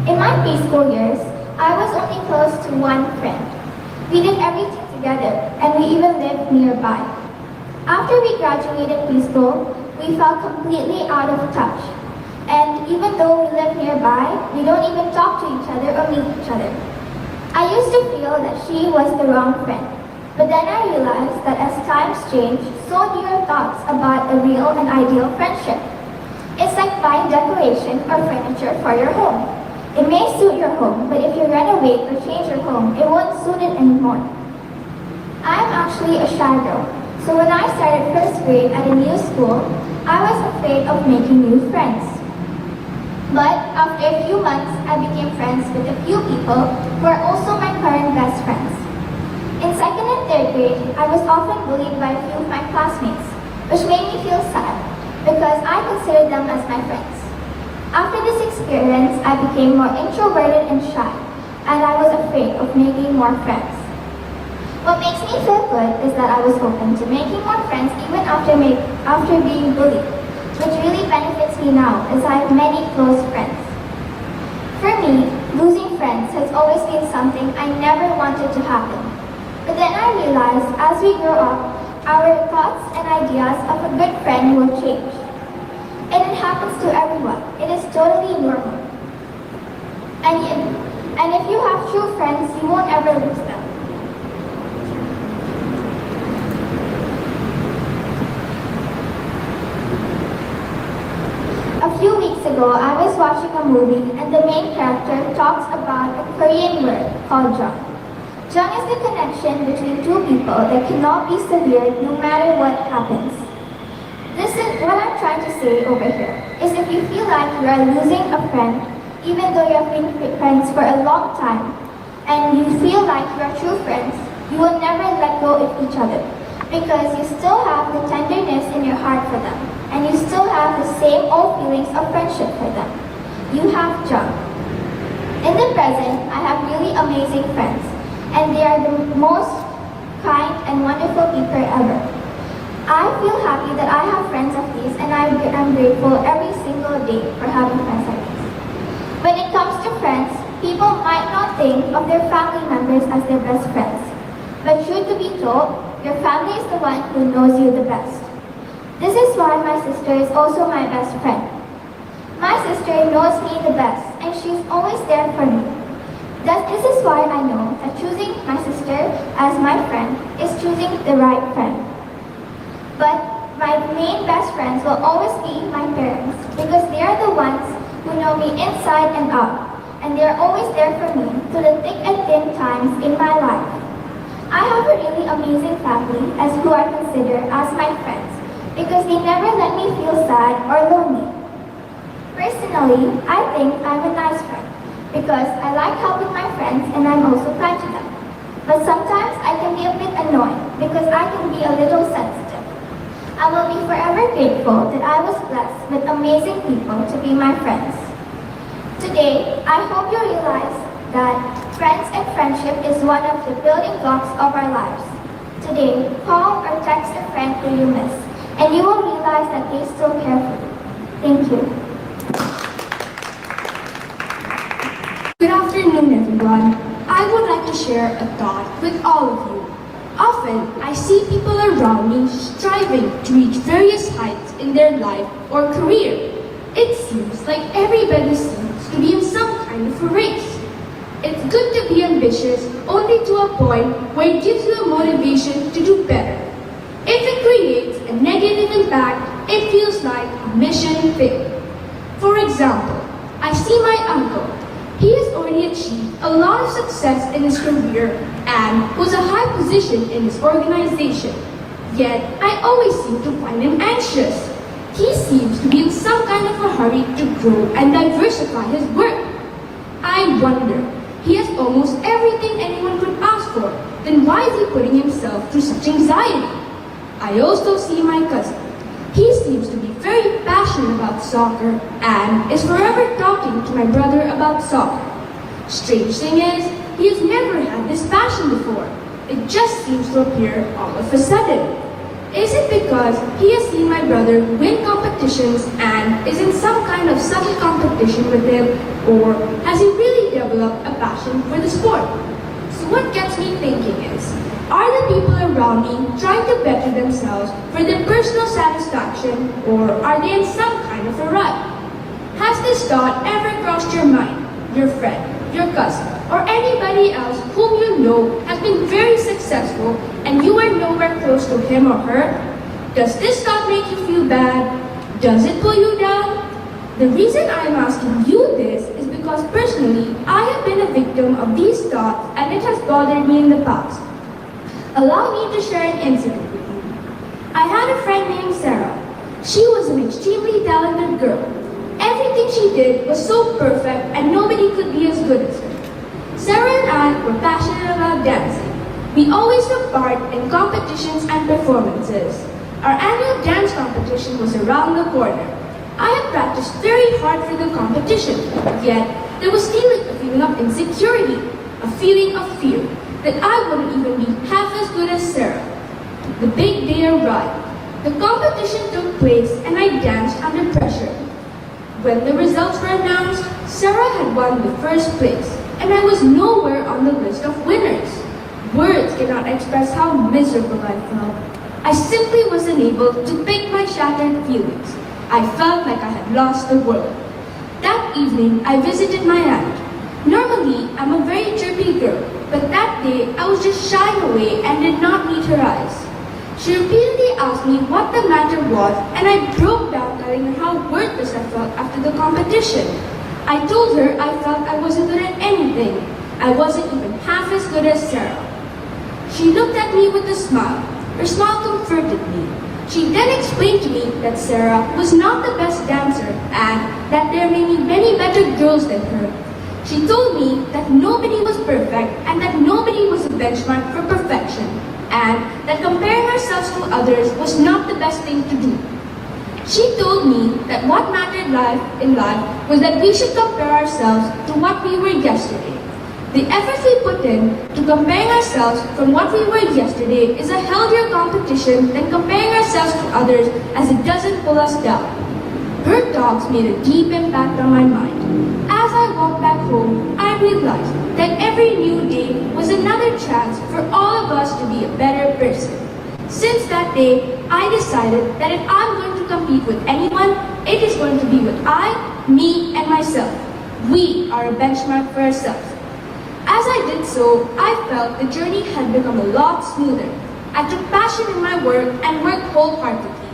In my preschool years, I was only close to one friend. We did everything together, and we even lived nearby. After we graduated preschool, we felt completely out of touch. And even though we live nearby, we don't even talk to each other or meet each other. I used to feel that she was the wrong friend. But then I realized that as times change, so do your thoughts about a real and ideal friendship. It's like buying decoration or furniture for your home. It may suit your home, but if you renovate or change your home, it won't suit it anymore. I'm actually a shy girl, so when I started first grade at a new school, I was afraid of making new friends. But after a few months, I became friends with a few people who are also my current best friends. In second and third grade, I was often bullied by a few of my classmates, which made me feel sad because I considered them as my friends. After this experience, I became more introverted and shy, and I was afraid of making more friends. What makes me feel good is that I was open to making more friends even after being bullied, which really benefits me now as I have many close friends. For me, losing friends has always been something I never wanted to happen. But then I realized as we grow up, our thoughts and ideas of a good friend will change. And it happens to everyone. It is totally normal. And if you have true friends, you won't ever lose them. A few weeks ago, I was watching a movie and the main character talks about a Korean word called jung. Jung is the connection between two people that cannot be severed no matter what happens. This is what I'm trying to say over here, is if you feel like you are losing a friend, even though you have been friends for a long time, and you feel like you are true friends, you will never let go of each other, because you still have the tenderness in your heart for them, and you still have the same old feelings of friendship for them. You have jung. In the present, I have really amazing friends, and they are the most kind and wonderful people ever. I feel happy that I have friends of these, and I'm grateful every single day for having friends like these. When it comes to friends, people might not think of their family members as their best friends. But truth to be told, your family is the one who knows you the best. This is why my sister is also my best friend. My sister knows me the best, and she's always there for me. This is why I know that choosing my sister as my friend is choosing the right friend. But my main best friends will always be my parents, because they are the ones who know me inside and out, and they are always there for me through the thick and thin times in my life. I have a really amazing family as who I consider as my friends, because they never let me feel sad or lonely. Personally, I think I'm a nice friend, because I like helping my friends and I'm also kind to them. But sometimes I can be a bit annoying because I can be a little sensitive. I will be forever grateful that I was blessed with amazing people to be my friends. Today, I hope you realize that friends and friendship is one of the building blocks of our lives. Today, call or text a friend who you miss, and you will realize that they still care for you. Thank you. Good afternoon, everyone. I would like to share a thought with all of you. Often, I see people around me striving to reach various heights in their life or career. It seems like everybody seems to be in some kind of a race. It's good to be ambitious only to a point where it gives you a motivation to do better. If it creates a negative impact, it feels like a mission failed. For example, I see my uncle. He has already achieved a lot of success in his career and holds a high position in his organization. Yet, I always seem to find him anxious. He seems to be in some kind of a hurry to grow and diversify his work. I wonder, he has almost everything anyone could ask for, then why is he putting himself through such anxiety? I also see my cousin. He seems to be very passionate about soccer and is forever talking to my brother about soccer. Strange thing is, he has never had this passion before. It just seems to appear all of a sudden. Is it because he has seen my brother win competitions and is in some kind of subtle competition with him, or has he really developed a passion for the sport? So what gets me thinking is, are the people around me trying to better themselves for their personal satisfaction, or are they in some kind of a rut? Has this thought ever crossed your mind, your friend, your cousin, or anybody else whom you know has been very successful and you are nowhere close to him or her? Does this thought make you feel bad? Does it pull you down? The reason I am asking you this is because personally, I have been a victim of these thoughts and it has bothered me in the past. Allow me to share an incident with you. I had a friend named Sarah. She was an extremely talented girl. Everything she did was so perfect and nobody could be as good as her. Sarah and I were passionate about dancing. We always took part in competitions and performances. Our annual dance competition was around the corner. I had practiced very hard for the competition, yet there was still a feeling of insecurity, a feeling of fear, that I wouldn't even be half as good as Sarah. The big day arrived. The competition took place and I danced under pressure. When the results were announced, Sarah had won the first place, and I was nowhere on the list of winners. Words cannot express how miserable I felt. I simply wasn't able to pick my shattered feelings. I felt like I had lost the world. That evening, I visited my aunt. Normally, I'm a very chirpy girl, but that day, I was just shying away and did not meet her eyes. She repeatedly asked me what the matter was, and I broke down telling her how worthless I felt after the competition. I told her I felt I wasn't good at anything. I wasn't even half as good as Sarah. She looked at me with a smile. Her smile comforted me. She then explained to me that Sarah was not the best dancer and that there may be many better girls than her. She told me that nobody was perfect and that nobody was a benchmark for perfection, and that comparing ourselves to others was not the best thing to do. She told me that what mattered in life was that we should compare ourselves to what we were yesterday. The effort we put in to comparing ourselves from what we were yesterday is a healthier competition than comparing ourselves to others, as it doesn't pull us down. Her talks made a deep impact on my mind. As I walked back home, I realized that every new day was another chance for all of us to be a better person. Since that day, I decided that if I'm going to compete with anyone, it is going to be with I, me, and myself. We are a benchmark for ourselves. As I did so, I felt the journey had become a lot smoother. I took passion in my work and worked wholeheartedly.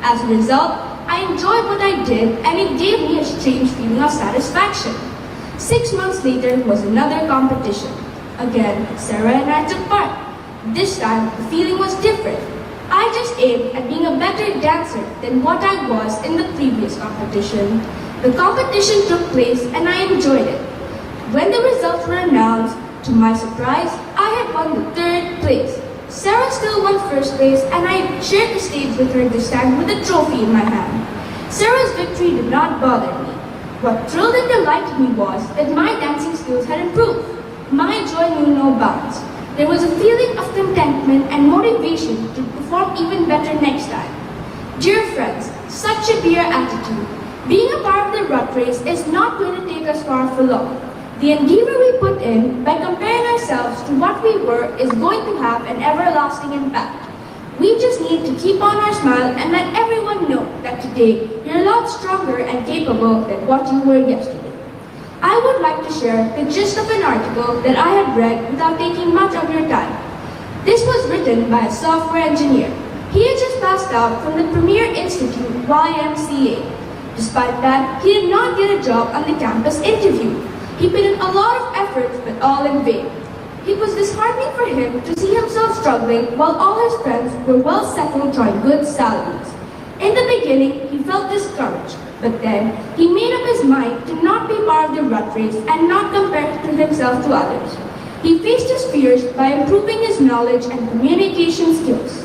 As a result, I enjoyed what I did and it gave me a strange feeling of satisfaction. 6 months later was another competition. Again, Sarah and I took part. This time, the feeling was different. I just aimed at being a better dancer than what I was in the previous competition. The competition took place and I enjoyed it. When the results were announced, to my surprise, I had won the 3rd place. Sarah still won 1st place and I shared the stage with her this time with a trophy in my hand. Sarah's victory did not bother me. What thrilled and delighted me was that my dancing skills had improved. My joy knew no bounds. There was a feeling of contentment and motivation to perform even better next time. Dear friends, such should be our attitude. Being a part of the rat race is not going to take us far for long. The endeavor we put in by comparing ourselves to what we were is going to have an everlasting impact. We just need to keep on our smile and let everyone know that today you're a lot stronger and capable than what you were yesterday. I would like to share the gist of an article that I had read without taking much of your time. This was written by a software engineer. He had just passed out from the Premier Institute YMCA. Despite that, he did not get a job on the campus interview. He put in a lot of effort, but all in vain. It was disheartening for him to see himself struggling while all his friends were well settled drawing good salaries. In the beginning, he felt discouraged, but then he made up his mind to not be part of the rat race and not compare himself to others. He faced his fears by improving his knowledge and communication skills.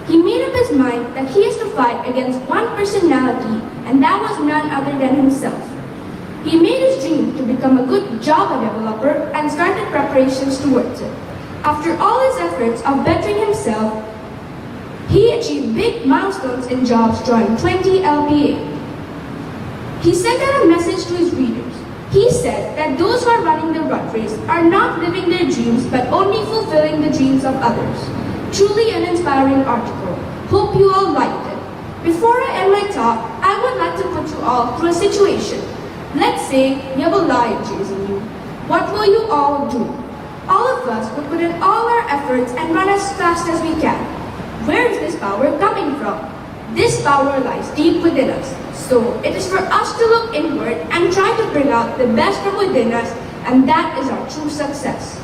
He made up his mind that he has to fight against one personality, and that was none other than himself. He made his dream to become a good Java developer and started preparations towards it. After all his efforts of bettering himself, he achieved big milestones in jobs drawing 20 LPA. He sent out a message to his readers. He said that those who are running the rat race are not living their dreams but only fulfilling the dreams of others. Truly an inspiring article. Hope you all liked it. Before I end my talk, I would like to put you all through a situation. Let's say you have a lion chasing you. What will you all do? All of us will put in all our efforts and run as fast as we can. Where is this power coming from? This power lies deep within us. So it is for us to look inward and try to bring out the best from within us, and that is our true success.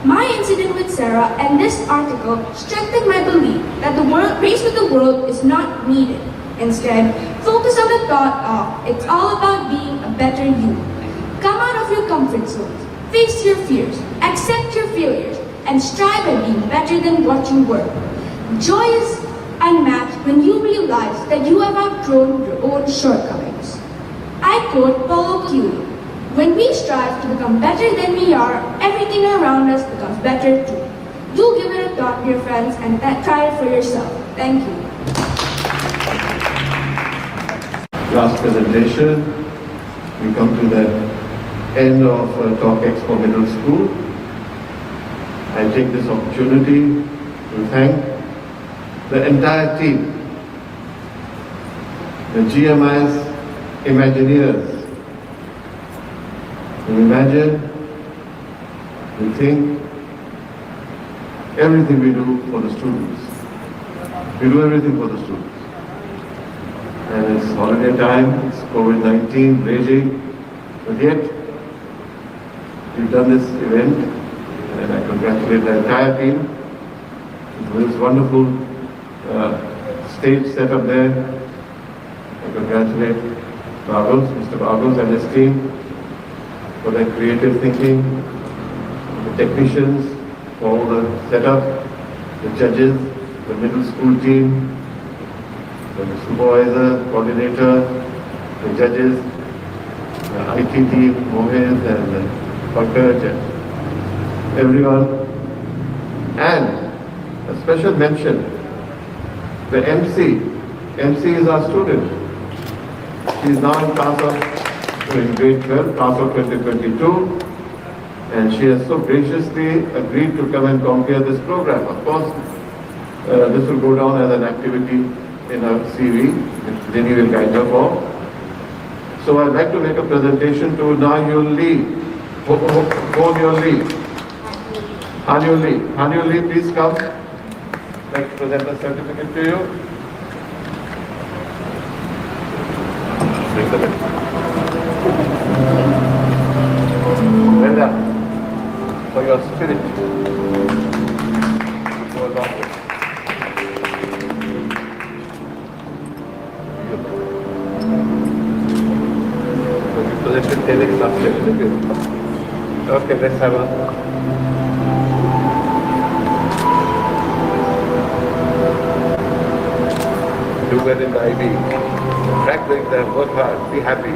My incident with Sarah and this article strengthened my belief that the race with the world is not needed. Instead, focus on the thought of it's all about being a better you. Come out of your comfort zones, face your fears, accept your failures, and strive at being better than what you were. Joy is unmatched when you realize that you have outgrown your own shortcomings. I quote Paulo Coelho, "When we strive to become better than we are, everything around us becomes better too." Do give it a thought, dear friends, and try it for yourself. Thank you. Last presentation, we come to the end of TALKx for Middle School. I take this opportunity to thank the entire team, the GMIS Imagineers. You imagine, you think, everything we do for the students. We do everything for the students. And it's holiday time, it's COVID-19 raging, but yet we've done this event, and I congratulate the entire team. It was wonderful stage set up there. I congratulate Mr. Bargos and his team for their creative thinking, the technicians for all the setup, the judges, the middle school team, the supervisor, coordinator, the judges, the IT team, Mohit and Pankaj, and everyone. And a special mention, the MC. MC is our student. She is now in class of in grade 12, class of 2022, and she has so graciously agreed to come and compare this program. Of course, this will go down as an activity in her CV, which Denny will guide her for. So I'd like to make a presentation to Nayul Lee. Honyul Lee. Hanyul Lee. Hanyul Lee, please come. I'd like to present the certificate to you. Bring the letter. Well done. For your spirit. For a long way. Presented TALKx last year, isn't it? Okay, let's have a... Do well in the IB. Track the exam, work hard, be happy.